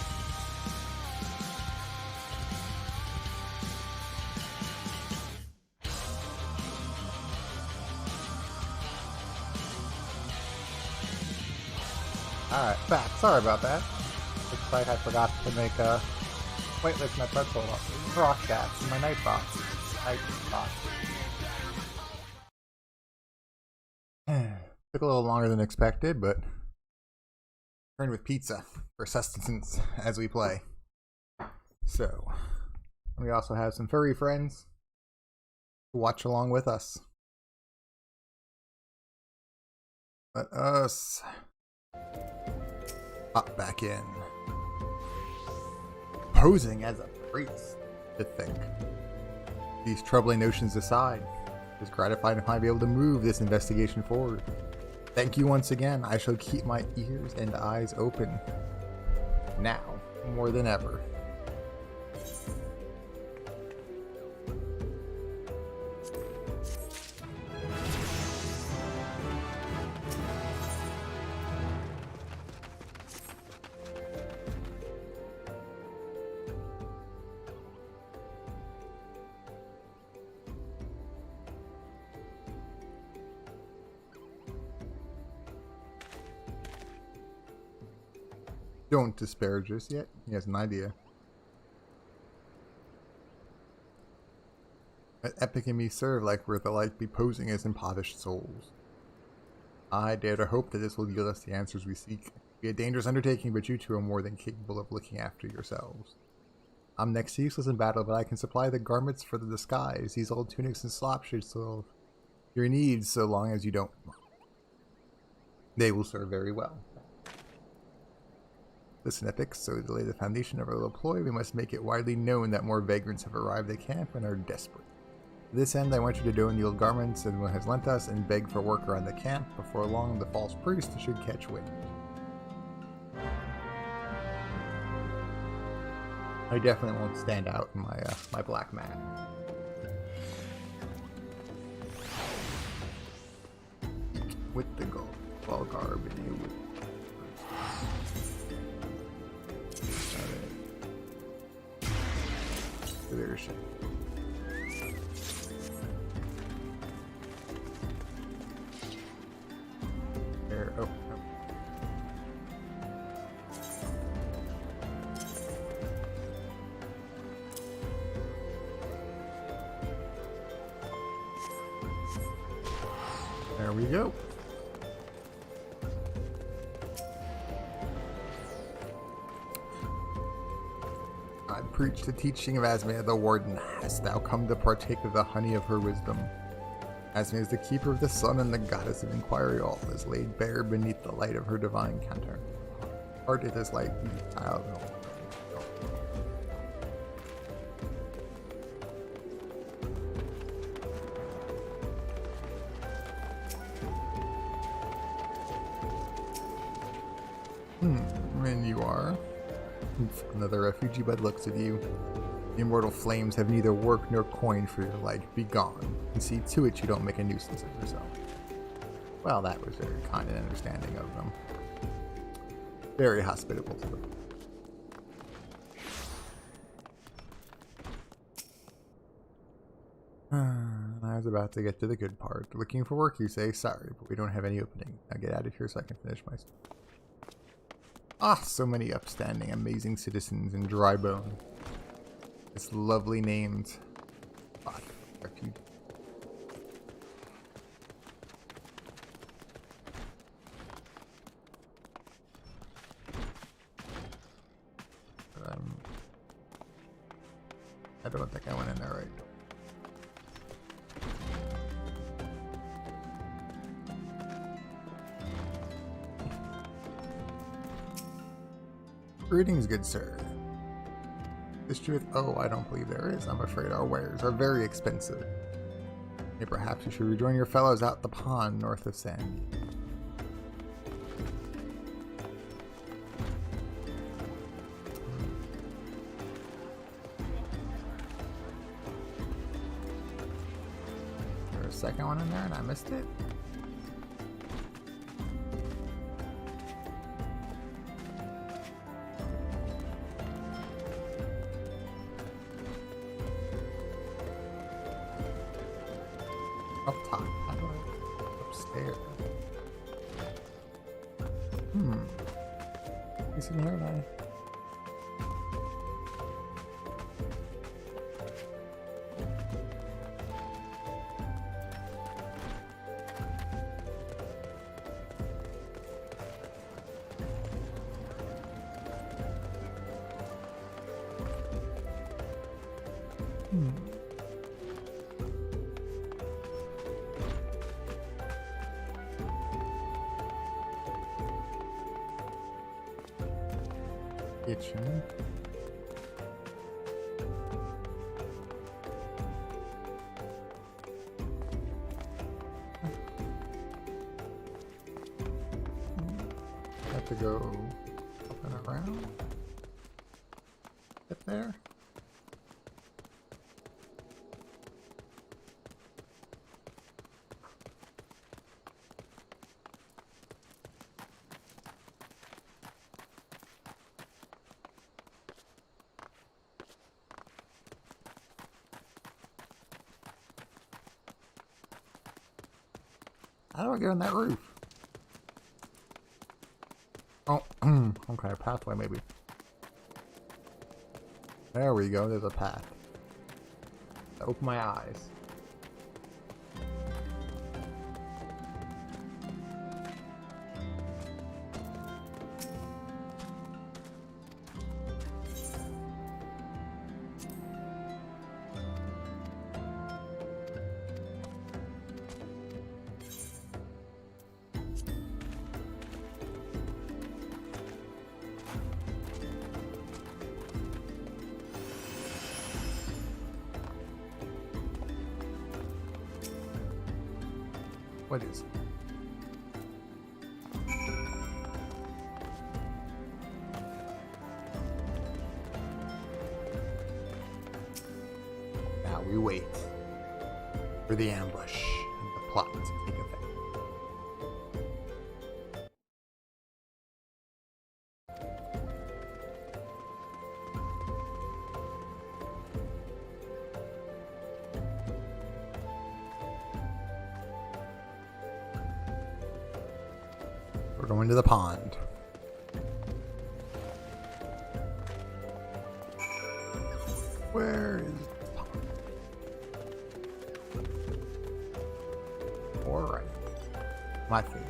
C: Alright, back. Sorry about that. Looks like I forgot to make a waitlist my pretzel broadcast in my night box. Night box. Took a little longer than expected, but turned with pizza for sustenance as we play. So, we also have some furry friends who watch along with us. Let us hop back in. Posing as a priest, to think. These troubling notions aside, it's gratifying to finally be able to move this investigation forward. Thank you once again. I shall keep my ears and eyes open. Now, more than ever. Don't disparage us yet. He has an idea. Let Epic and me serve like we're the like be posing as impoverished souls. I dare to hope that this will yield us the answers we seek. Be a dangerous undertaking, but you two are more than capable of looking after yourselves. I'm next to useless in battle, but I can supply the garments for the disguise. These old tunics and slop should serve your needs so long as you don't. They will serve very well. Listen, Epic, so to lay the foundation of our little ploy, we must make it widely known that more vagrants have arrived at camp and are desperate. To this end, I want you to don the old garments everyone has lent us and beg for work around the camp. Before long, the false priest should catch wind. I definitely won't stand out in my my black mat. With the gold, all garb and you with. Leadership. There. Oh. There we go. I preach the teaching of Asmia the Warden. Hast thou come to partake of the honey of her wisdom? Asmia is the keeper of the sun and the goddess of inquiry. All is laid bare beneath the light of her divine counter. Heart it is light. I don't know. And you are another refugee by the looks of you. The immortal flames have neither work nor coin for your light. Be gone, and see to it you don't make a nuisance of yourself. Well, that was very kind and understanding of them. Very hospitable to them. I was about to get to the good part. Looking for work, you say? Sorry, but we don't have any opening. Now get out of here so I can finish my stuff. Ah, so many upstanding, amazing citizens in Drybone. This lovely named spot. Refuge. I don't think I went in there right. Greetings, good sir. Is truth? Oh, I don't believe there is. I'm afraid our wares are very expensive. Maybe perhaps you should rejoin your fellows out the pond north of Sandy. There's a second one in there and I missed it. Up top. How do I upstairs? He's in here now. Kitchen. Have to go up and around. Get there. How do I get on that roof? Oh, okay, a pathway maybe. There we go, there's a path. Open my eyes. What is it? Now we wait for the ambush and the plot to take effect. We're going to the pond. Where is the pond? Alright. My favorite.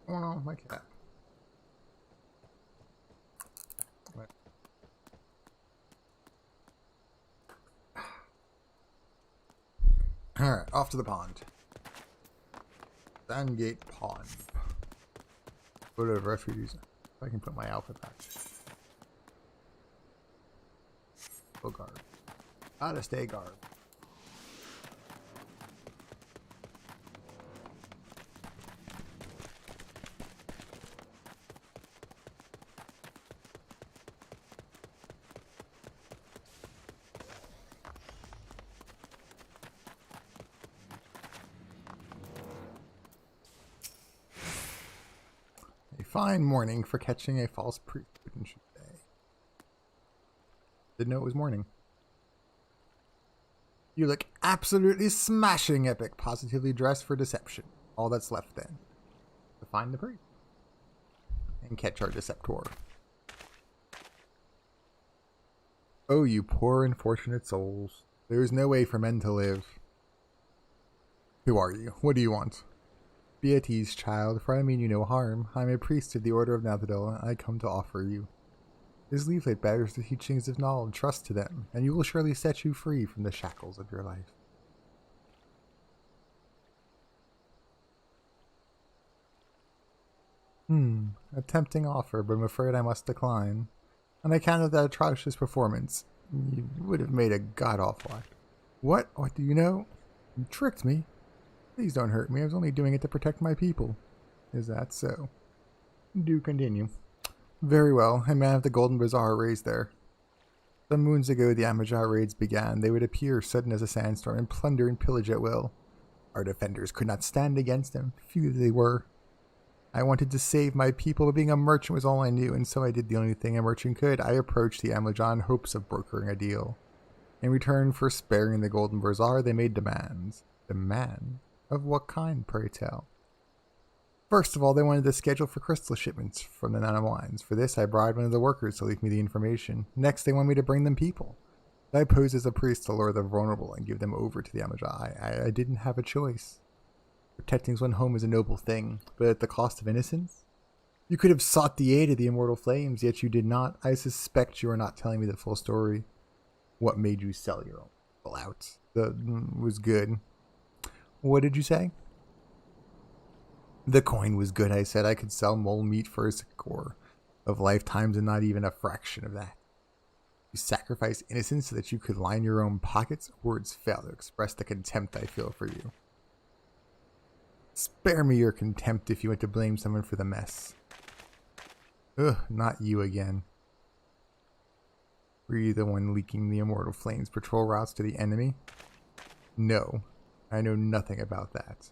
C: Oh no, my cat. What? Alright, off to the pond. Sandgate Pond. Photo of refugees. If I can put my outfit back. Full guard. Gotta stay guard. Fine morning for catching a false priest, wouldn't you say? Didn't know it was morning. You look absolutely smashing epic, positively dressed for deception. All that's left then. To find the priest. And catch our deceptor. Oh, you poor unfortunate souls. There is no way for men to live. Who are you? What do you want? Be at ease, child, for I mean you no harm. I am a priest of the Order of Nathadel, and I come to offer you. This leaflet bears the teachings of knowledge. Trust to them, and you will surely set you free from the shackles of your life. A tempting offer, but I'm afraid I must decline. On account of that atrocious performance, you would have made a god-awful act. What? What do you know? You tricked me. Please don't hurt me. I was only doing it to protect my people. Is that so? Do continue. Very well. A man of the Golden Bazaar raised there. Some moons ago, the Amalj'aa raids began. They would appear sudden as a sandstorm and plunder and pillage at will. Our defenders could not stand against them. Few they were. I wanted to save my people, but being a merchant was all I knew, and so I did the only thing a merchant could. I approached the Amalj'aa in hopes of brokering a deal. In return for sparing the Golden Bazaar, they made demands. Demands? Of what kind, pray tell? First of all, they wanted to schedule for crystal shipments from the Nine of Wands. For this, I bribed one of the workers to leak me the information. Next, they want me to bring them people. I posed as a priest to lure the vulnerable and give them over to the Amalj'aa. I didn't have a choice. Protecting one's home is a noble thing, but at the cost of innocence? You could have sought the aid of the immortal flames, yet you did not. I suspect you are not telling me the full story. What made you sell your own people out? Was good. What did you say? The coin was good, I said. I could sell mole meat for a score of lifetimes and not even a fraction of that. You sacrificed innocence so that you could line your own pockets? Words fail to express the contempt I feel for you. Spare me your contempt if you want to blame someone for the mess. Ugh, not you again. Were you the one leaking the immortal flames patrol routes to the enemy? No, I know nothing about that.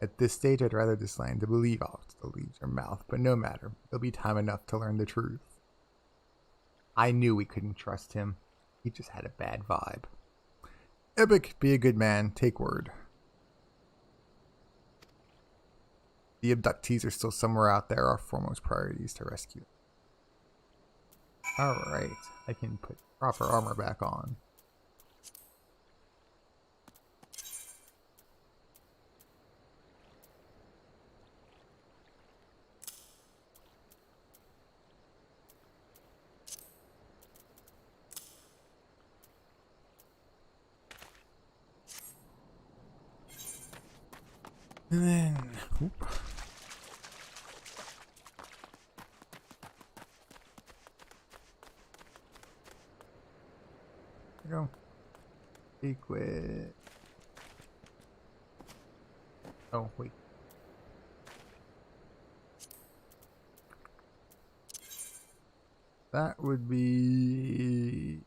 C: At this stage, I'd rather this land to believe all to leave your mouth, but no matter. There'll be time enough to learn the truth. I knew we couldn't trust him. He just had a bad vibe. Epic, be a good man. Take word. The abductees are still somewhere out there. Our foremost priority is to rescue. Alright, I can put proper armor back on. And then, oop. There we go. Equip. Oh, wait. That would be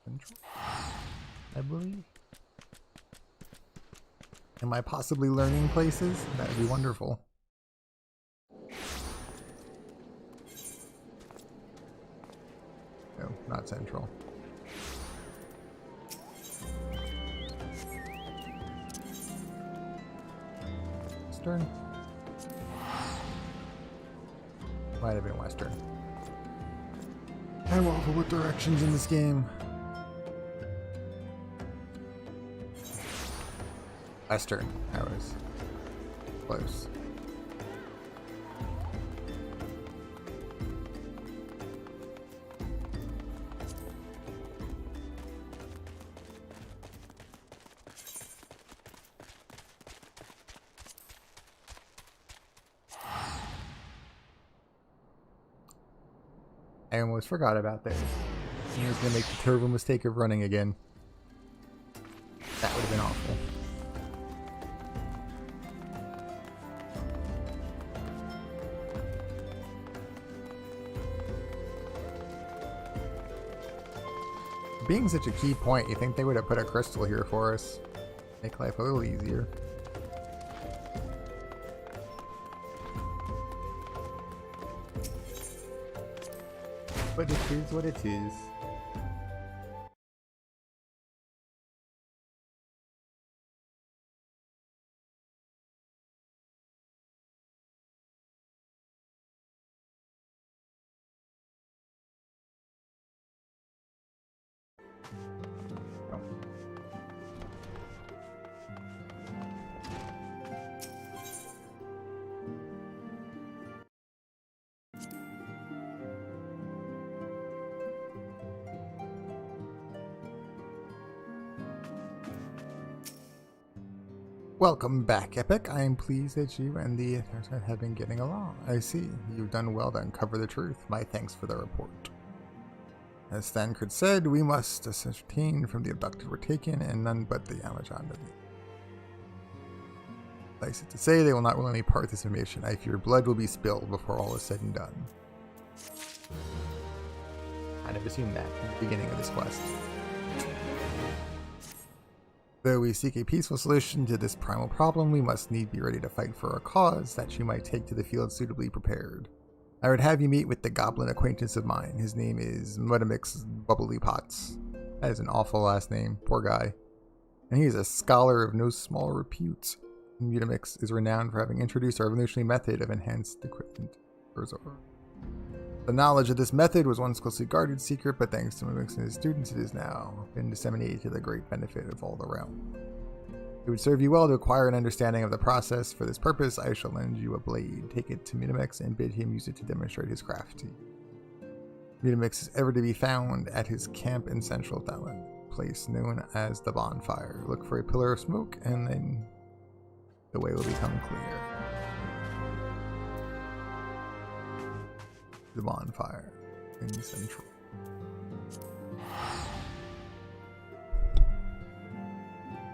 C: central, I believe. Am I possibly learning places? That would be wonderful. No, not central. Western? Might have been Western. I won't for what directions in this game. Western. That was close. I almost forgot about this. I was going to make the terrible mistake of running again. That would have been awful. Being such a key point, you think they would have put a crystal here for us. Make life a little easier. But it is what it is. Welcome back, Epic. I am pleased that you and the others have been getting along. I see. You've done well to uncover the truth. My thanks for the report. As Thancred said, we must ascertain from the abducted were taken, and none but the Amalj'aa. Suffice it to say, they will not willingly part this information. I fear blood will be spilled before all is said and done. Kind of assumed that at the beginning of this quest. Though we seek a peaceful solution to this primal problem, we must need be ready to fight for a cause that you might take to the field suitably prepared. I would have you meet with the goblin acquaintance of mine. His name is Mudamix Bubbly Pots. That is an awful last name, poor guy. And he is a scholar of no small repute. Mutamix is renowned for having introduced a revolutionary method of enhanced equipment for Zor. The knowledge of this method was once closely guarded secret, but thanks to Mutamix and his students, it has now been disseminated to the great benefit of all the realm. It would serve you well to acquire an understanding of the process. For this purpose, I shall lend you a blade. Take it to Mutamix and bid him use it to demonstrate his craft to you. Mutamix is ever to be found at his camp in Central Thailand, place known as the Bonfire. Look for a pillar of smoke, and then the way will become clear. The Bonfire in Central.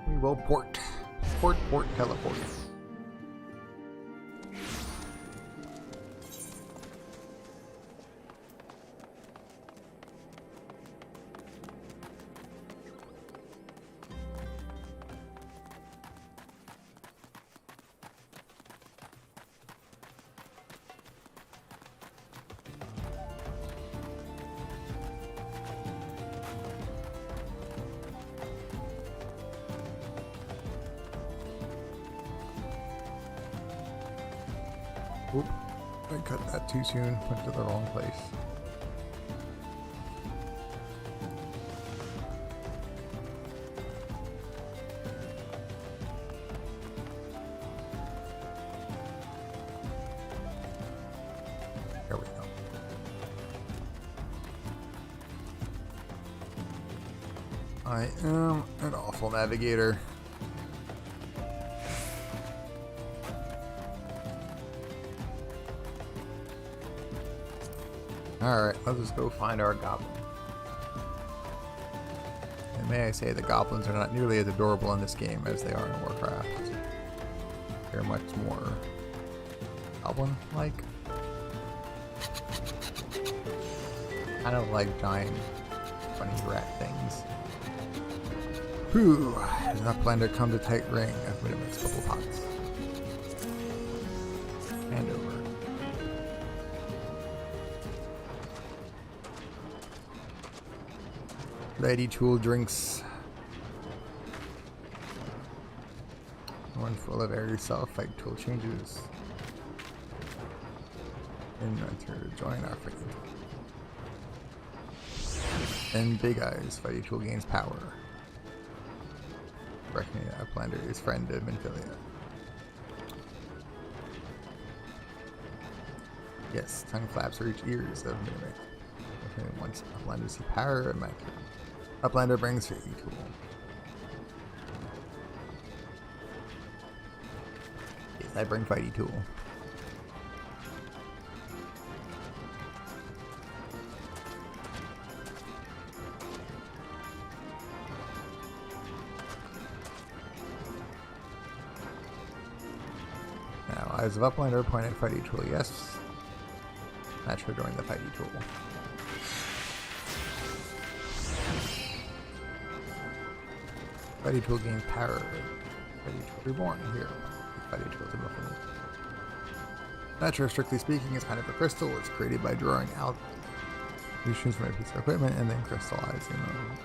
C: We will port, teleport. Oop, I cut that too soon, went to the wrong place. There we go. I am an awful navigator. Alright, let's just go find our goblin. And may I say, the goblins are not nearly as adorable in this game as they are in Warcraft. They're much more goblin-like. Kind of like giant, funny rat things. Whew, does not plan to come to tight ring. I've made a mix couple pots. And over. Ready tool drinks. One full of air yourself. Fight tool changes. And enter to join our fighting tool. And Big Eyes. Fighting tool gains power. Reckoning Uplander is friend of Minfilia. Yes, tongue flaps reach ears of Mimic. Once Uplander see power, it might kill. Uplander brings Fighting Tool. Yes, I bring Fighting Tool. Now, Eyes of Uplander point at Fighting Tool, yes. Match her during the Fighting Tool. Fighting Tool gains power. Fighting Tool reborn here. Fighting Tool to Muffin. Nature, strictly speaking, is kind of a crystal. It's created by drawing out solutions from a piece of equipment and then crystallizing them.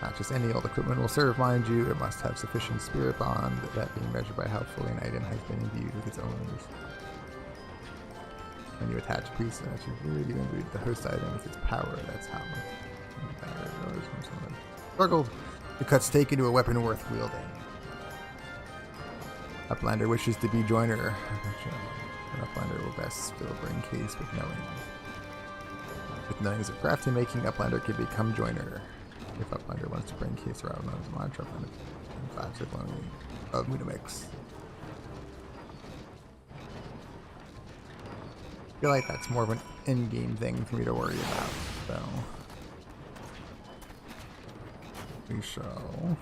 C: Not just any old equipment will serve, mind you. It must have sufficient spirit bond, that being measured by how fully an item has been imbued with its owners. When you attach a piece of natural fluid, you imbue the host item with its power. That's how much power it goes from someone struggled to cut stake into a weapon worth wielding. Uplander wishes to be joiner. An Uplander will best fill brain case with knowing. With knowings of crafting making, Uplander can become joiner. If Uplander wants to bring case around on his mantra, and facts of learning of Mutamix. I feel like that's more of an in-game thing for me to worry about, so we shall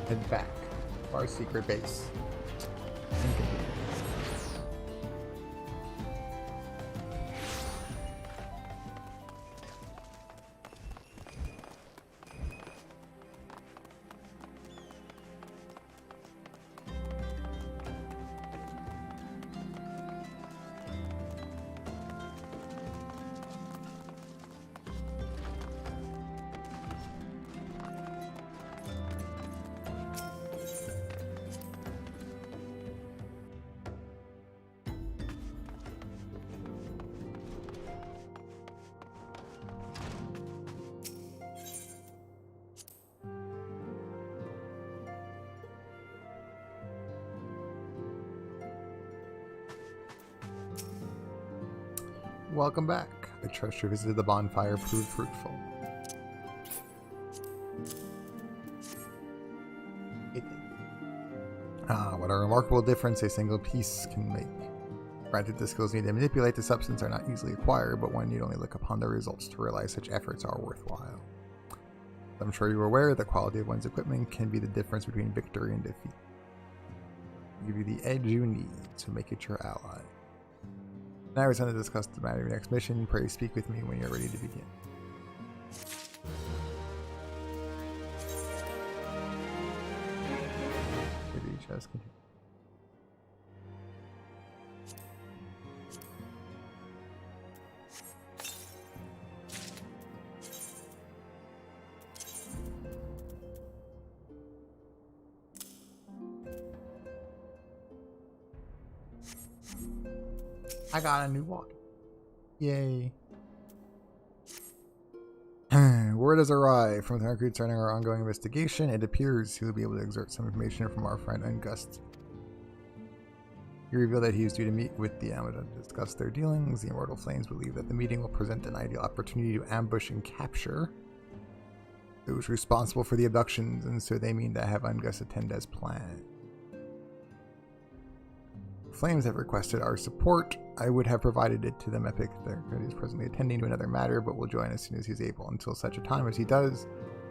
C: head back to our secret base and continue. welcome back. I trust your visit to the bonfire proved fruitful. What a remarkable difference a single piece can make. Granted, the skills needed to manipulate the substance are not easily acquired, but one need only look upon the results to realize such efforts are worthwhile. I'm sure you are aware the quality of one's equipment can be the difference between victory and defeat. Give you the edge you need to make it your ally. Now it's time to discuss the matter of your next mission. Pray speak with me when you're ready to begin. Chest continue. I got a new walk. Yay. Word has arrived from the recruit concerning our ongoing investigation. It appears he will be able to exert some information from our friend Ungust. He revealed that he is due to meet with the Amalj'aa to discuss their dealings. The Immortal Flames believe that the meeting will present an ideal opportunity to ambush and capture those responsible for the abductions, and so they mean to have Ungust attend as planned. Flames have requested our support. I would have provided it to them Epic. He is presently attending to another matter, but will join as soon as he's able. Until such a time as he does,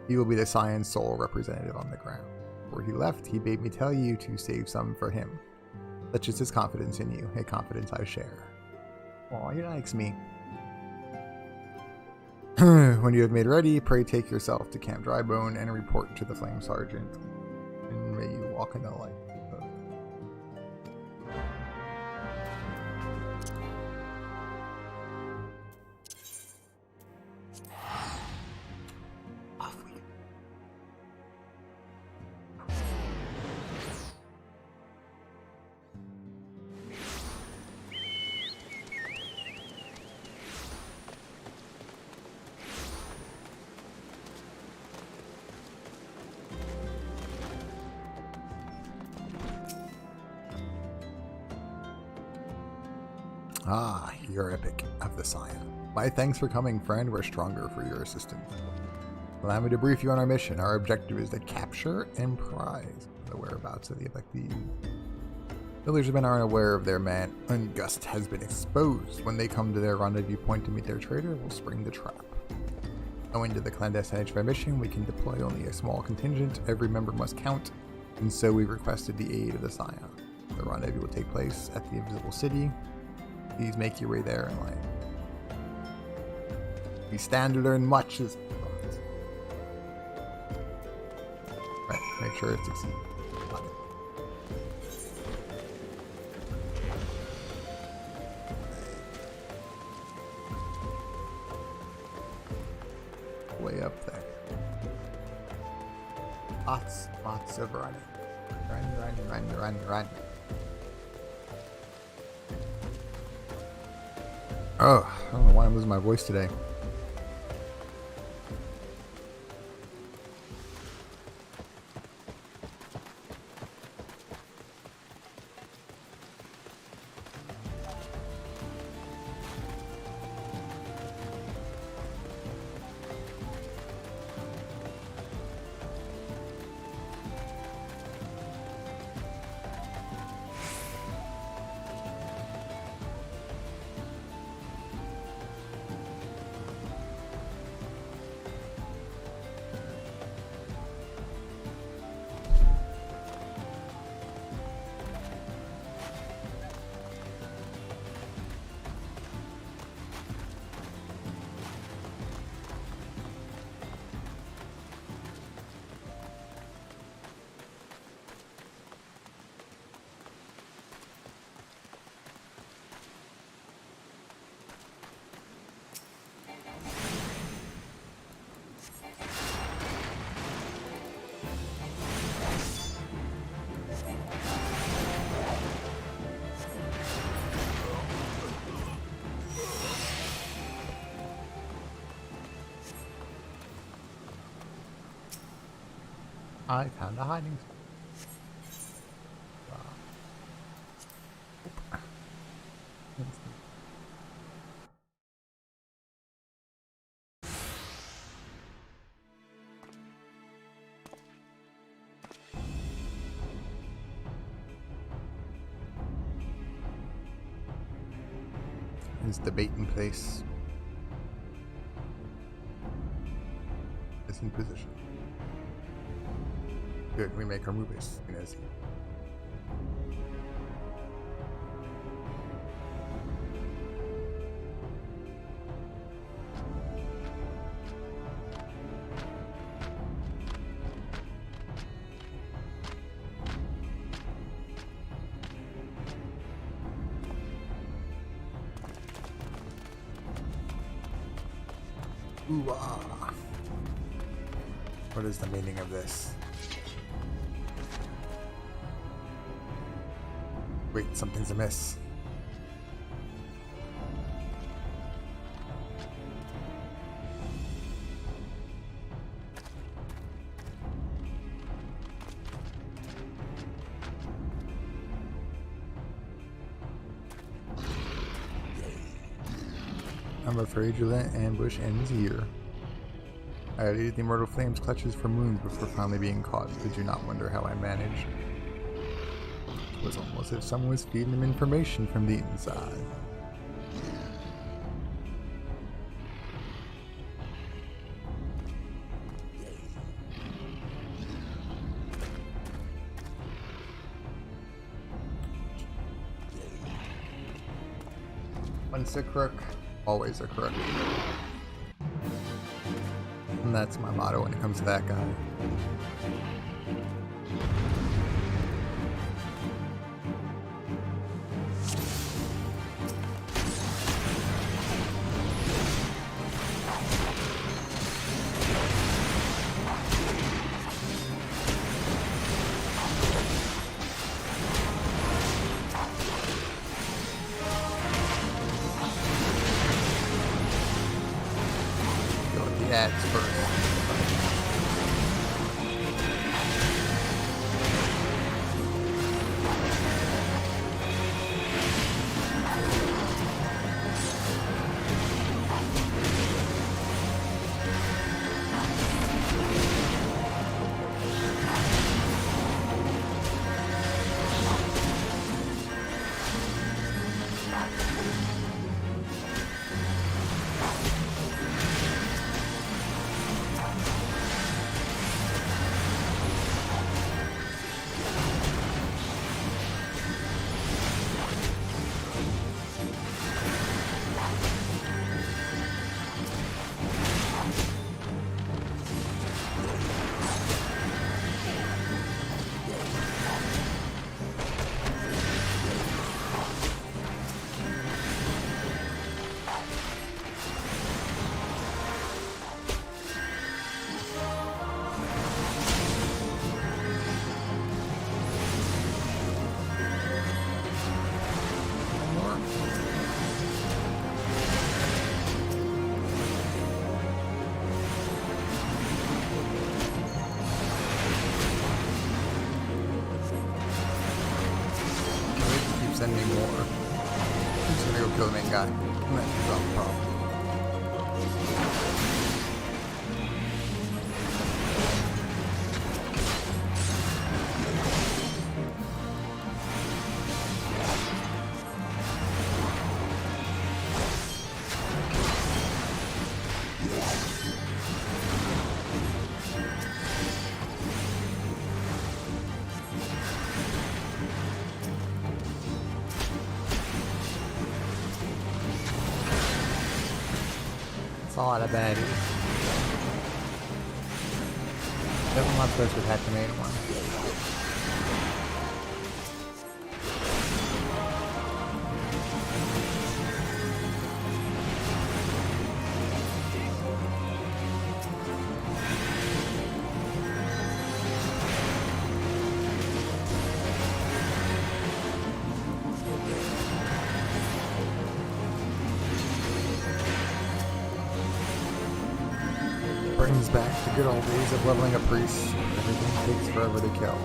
C: he will be the Scions' sole representative on the ground. Before he left, he bade me tell you to save some for him. Such is his confidence in you, a confidence I share. Aw, he likes me. When you have made ready, pray take yourself to Camp Drybone and report to the Flame Sergeant. And may you walk in the light. Ah, you're Epic of the Scion. My thanks for coming, friend. We're stronger for your assistance. Allow me to brief you on our mission. Our objective is to capture and prize the whereabouts of the abductees. Villagersmen are unaware of their man. Ungust has been exposed. When they come to their rendezvous point to meet their traitor, we'll spring the trap. Owing to the clandestine nature of our mission, we can deploy only a small contingent. Every member must count, and so we requested the aid of the Scion. The rendezvous will take place at the Invisible City. Please make your way there in life. We stand to learn much as right, make sure it succeeds. Way up there. Lots of running. Run. Oh, I don't know why I'm losing my voice today. I found a hiding spot. Is debating place. Is in position. Good, we make our moves. Ooh, ah. What is the meaning of this? Wait, something's amiss. I'm afraid your ambush ends here. I eluded the immortal flames clutches for moons before finally being caught. Did you not wonder how I managed? It was almost as if someone was feeding him information from the inside. Once a crook, always a crook. And that's my motto when it comes to that guy. Go with the ads first. Send me more. I'm just gonna go kill the main guy. And then resolve the problem. A lot of baddies. Definitely not supposed to attack the main one. Brings back the good old days of leveling a priest. Everything takes forever to kill.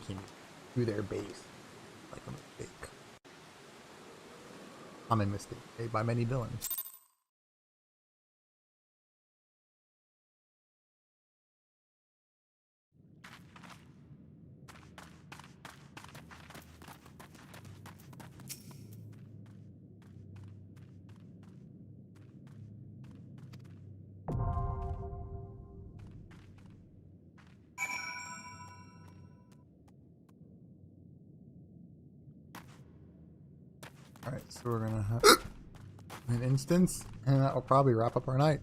C: taking to their base like a mistake. Common mistake made by many villains. Alright, so we're gonna have an instance, and that will probably wrap up our night.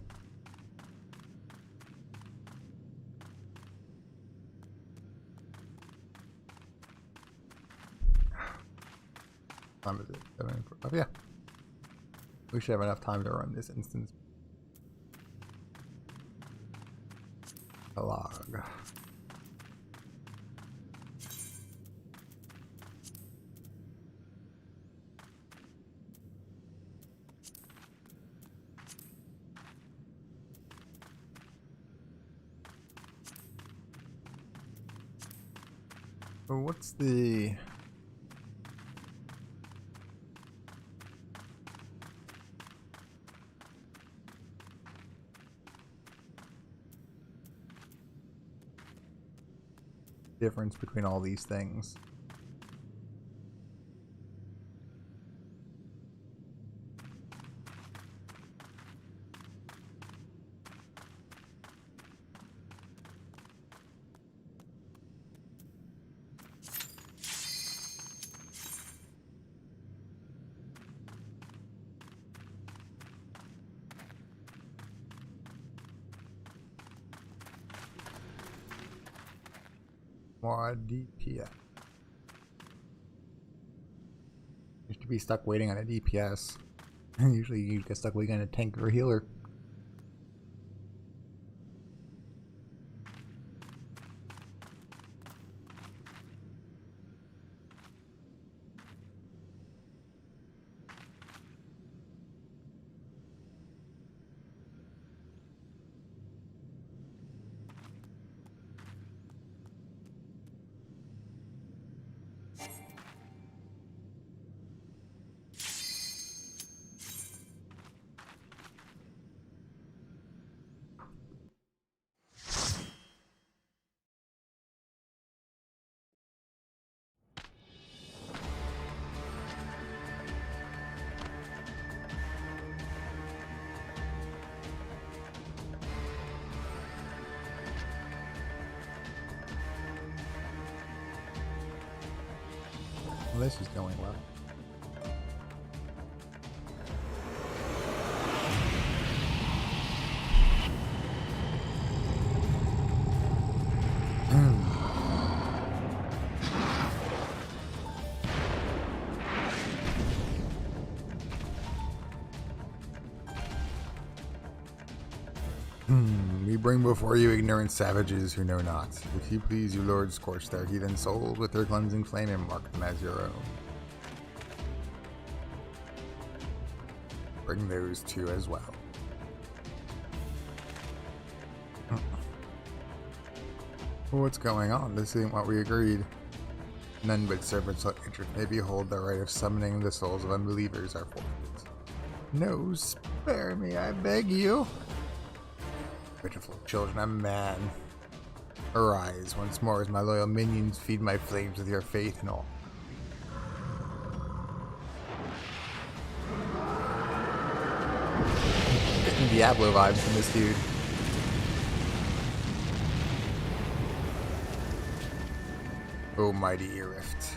C: Time is it? 7, oh yeah. We should have enough time to run this instance. A log. So what's the difference between all these things? More DPS. Used to be stuck waiting on a DPS. Usually you get stuck waiting on a tank or a healer. Well, this is going well. We bring before you ignorant savages who know not. If you please, you Lord, scorch their heathen souls with their cleansing flame and mark them as your own. Bring those two as well. What's going on? This isn't what we agreed. None but servants like interest may behold the right of summoning the souls of unbelievers are forfeit. No, spare me, I beg you. Pitiful children of man. Arise once more as my loyal minions feed my flames with your faith and all. Getting Diablo vibes from this dude. Oh, mighty Erift.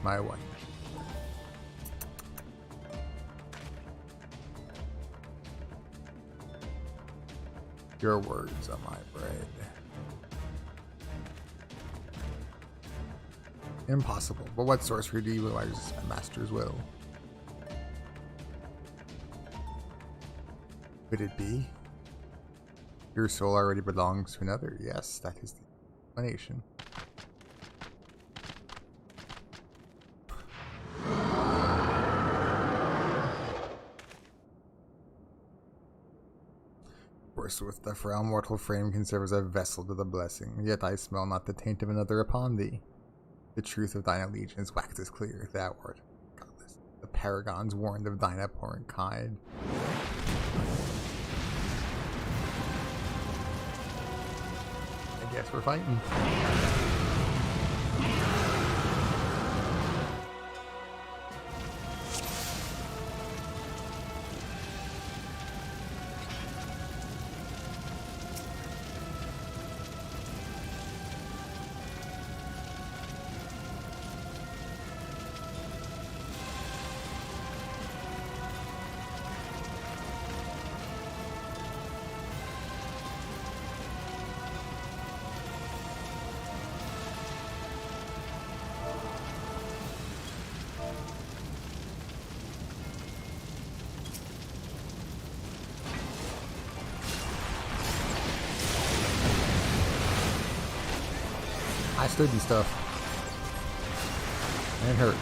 C: My one. Your words are my bread. Impossible. But what sorcery do you realize my master's will? Could it be? Your soul already belongs to another. Yes, that is the explanation. Forsooth, the frail mortal frame can serve as a vessel to the blessing, yet I smell not the taint of another upon thee. The truth of thine allegiance waxes clear, thou art godless. The paragons warned of thine abhorrent kind. I guess we're fighting. I stood and stuff. And it hurt.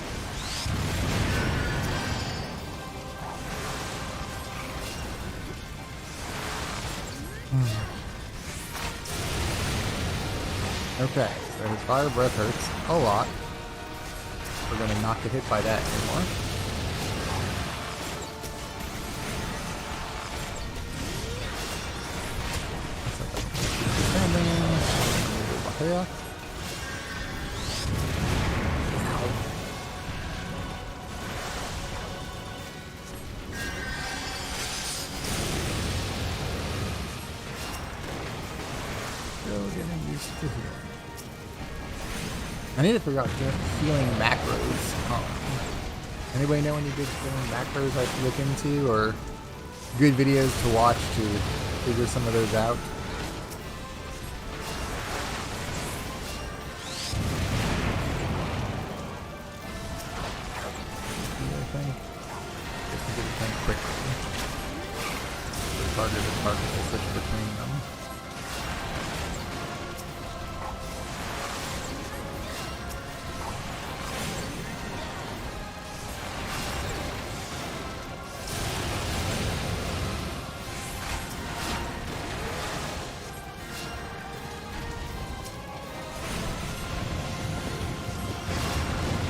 C: Okay, so his fire breath hurts a lot. We're gonna not get hit by that anymore. Here. Getting used to healing. I need to figure out healing macros. Anybody know any good healing macros I should look into, or good videos to watch to figure some of those out? Anything? Just to get it done quickly. It's harder to switch between them.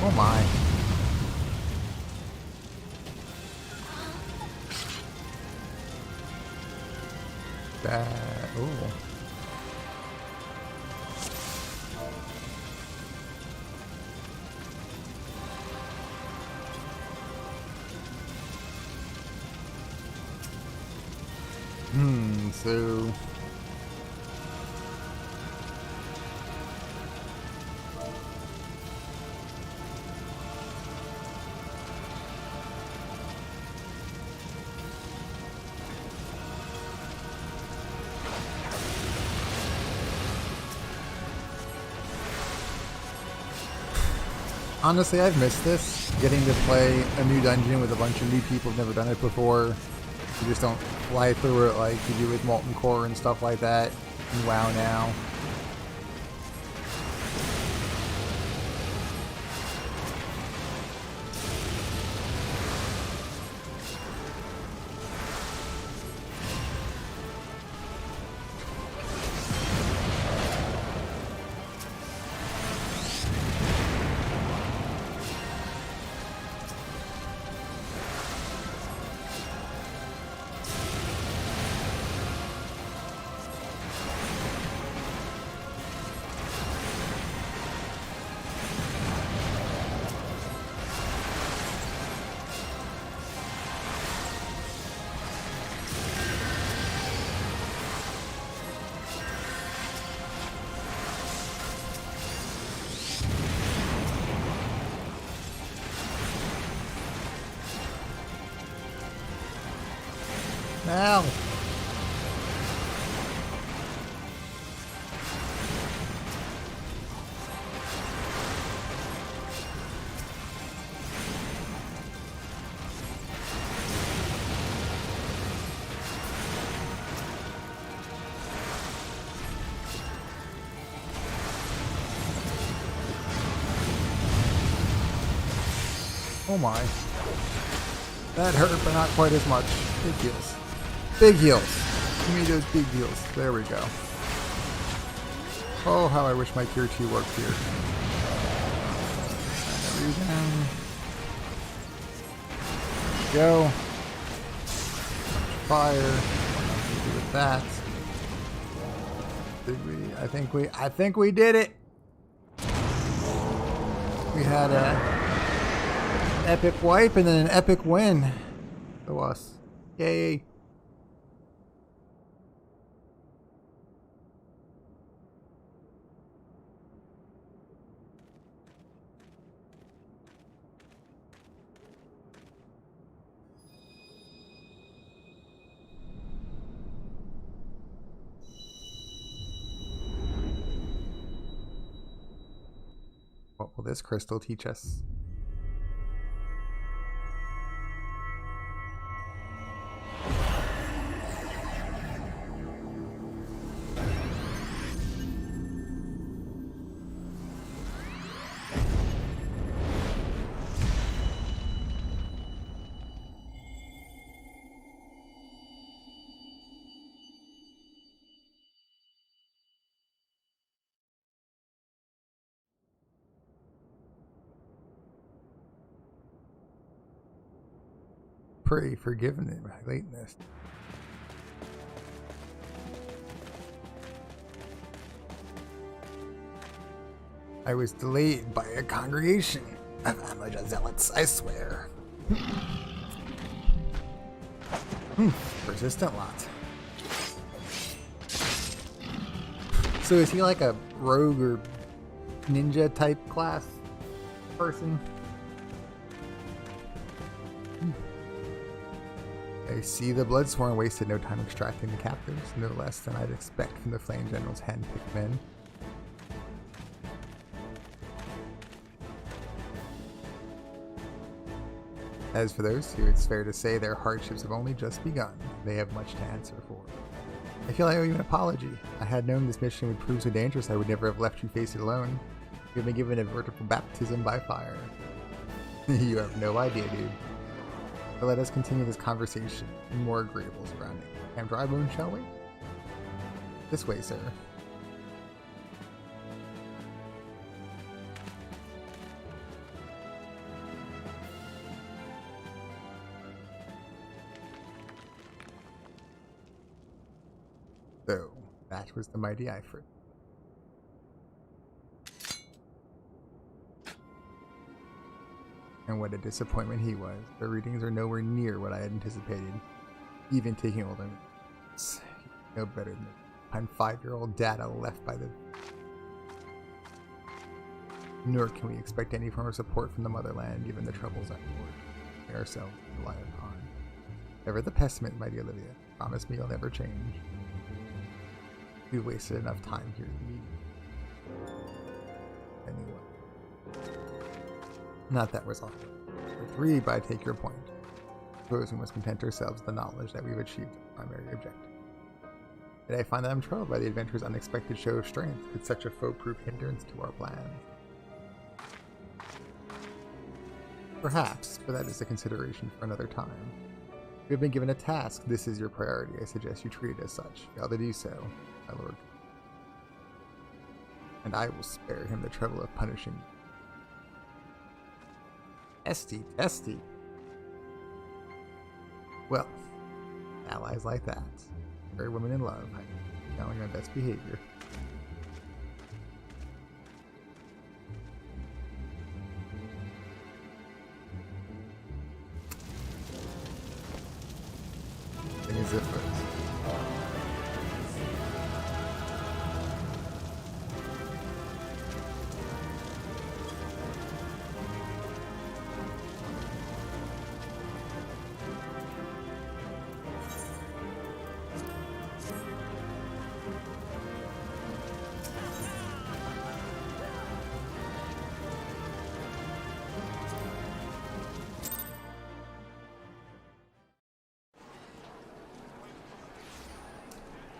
C: Oh my. That, ooh. So honestly, I've missed this. Getting to play a new dungeon with a bunch of new people who've never done it before. You just don't fly through it like you do with Molten Core and stuff like that in WoW now. Ow. Oh my. That hurt, but not quite as much. Big heals. Big heals. Give me those big deals. There we go. Oh, how I wish my tier 2 worked here. Go. Fire. Do with that. Did we? I think we did it. We had a epic wipe and then an epic win. To us. Yay. What will this crystal teach us? Pray forgiven in my lateness. I was delayed by a congregation of Amalj'aa zealots, I swear. Persistent lot. So is he like a rogue or ninja type class person? I see the Bloodsworn wasted no time extracting the captives, no less than I'd expect from the Flame General's hand-picked men. As for those two, it's fair to say their hardships have only just begun. They have much to answer for. I feel I owe you an apology. I had known this mission would prove so dangerous I would never have left you face it alone. You've been given a vertical baptism by fire. You have no idea, dude. But let us continue this conversation in more agreeable surroundings. Camp Drybone, shall we? This way, sir. So, that was the mighty Ifrit. And what a disappointment he was. The readings are nowhere near what I had anticipated. Even taking older notes. No better than the 5-year-old data left by the... Nor can we expect any form of support from the motherland given the troubles at war we ourselves rely upon. Ever the pessimist, mighty Olivia. Promise me you'll never change. We've wasted enough time here to meet. Anyway. Not that was all. For 3, but I take your point. Suppose we must content ourselves with the knowledge that we've achieved the primary objective. Yet I find that I'm troubled by the adventure's unexpected show of strength. Could such a foe-proof hindrance to our plans? Perhaps, but that is a consideration for another time. You have been given a task. This is your priority. I suggest you treat it as such. Fail to do so, my lord. And I will spare him the trouble of punishing you. Testy. Well, allies like that. Very women in love. I'm showing my best behavior. Thing is different.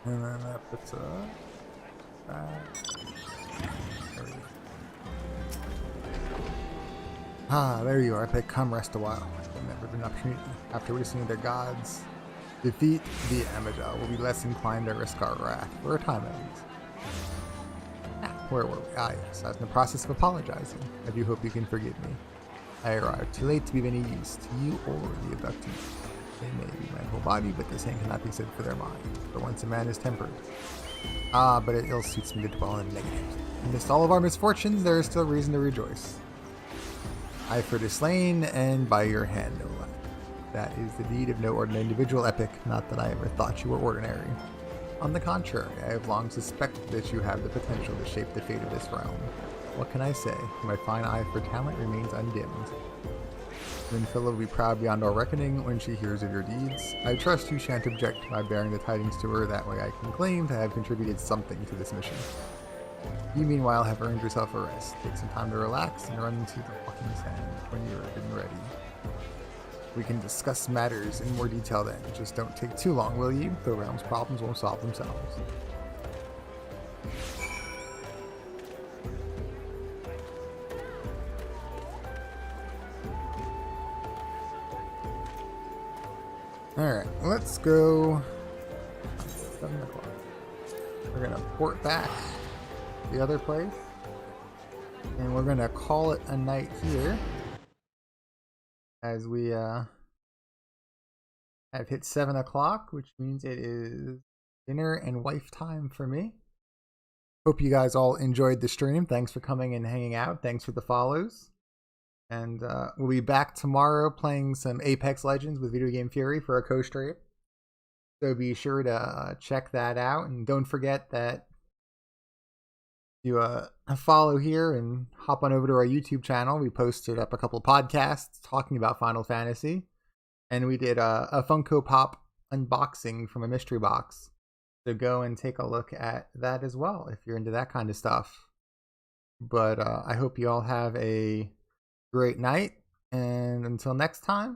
C: And then that puts up. There we go. Ah, there you are. They come rest a while. There's never been an opportunity. After listening to their gods, Defeat the Amalj'aa will be less inclined to risk our wrath, for a time at least. Where were we? Ah, yes, I was in the process of apologizing. I do hope you can forgive me. I arrived too late to be of any use to you or the abductees. They may be my whole body, but the same cannot be said for their mind. For once a man is tempered. Ah, but it ill suits me to dwell on negatives. Amidst all of our misfortunes, there is still reason to rejoice. I for the slain, and by your hand no less. That is the deed of no ordinary individual, Epic, not that I ever thought you were ordinary. On the contrary, I have long suspected that you have the potential to shape the fate of this realm. What can I say? My fine eye for talent remains undimmed. Minfilla will be proud beyond all reckoning when she hears of your deeds. I trust you shan't object to my bearing the tidings to her, that way I can claim to have contributed something to this mission. You meanwhile have earned yourself a rest. Take some time to relax and run into the fucking sand when you're good and ready. We can discuss matters in more detail then. Just don't take too long, will you? The realm's problems won't solve themselves. Alright, let's go 7 o'clock. We're gonna port back the other place. And we're gonna call it a night here. As we have hit 7 o'clock, which means it is dinner and wife time for me. Hope you guys all enjoyed the stream. Thanks for coming and hanging out. Thanks for the follows. And we'll be back tomorrow playing some Apex Legends with Video Game Fury for a co-stream. So be sure to check that out. And don't forget that you follow here and hop on over to our YouTube channel. We posted up a couple of podcasts talking about Final Fantasy. And we did a Funko Pop unboxing from a mystery box. So go and take a look at that as well if you're into that kind of stuff. But I hope you all have a great night. And until next time,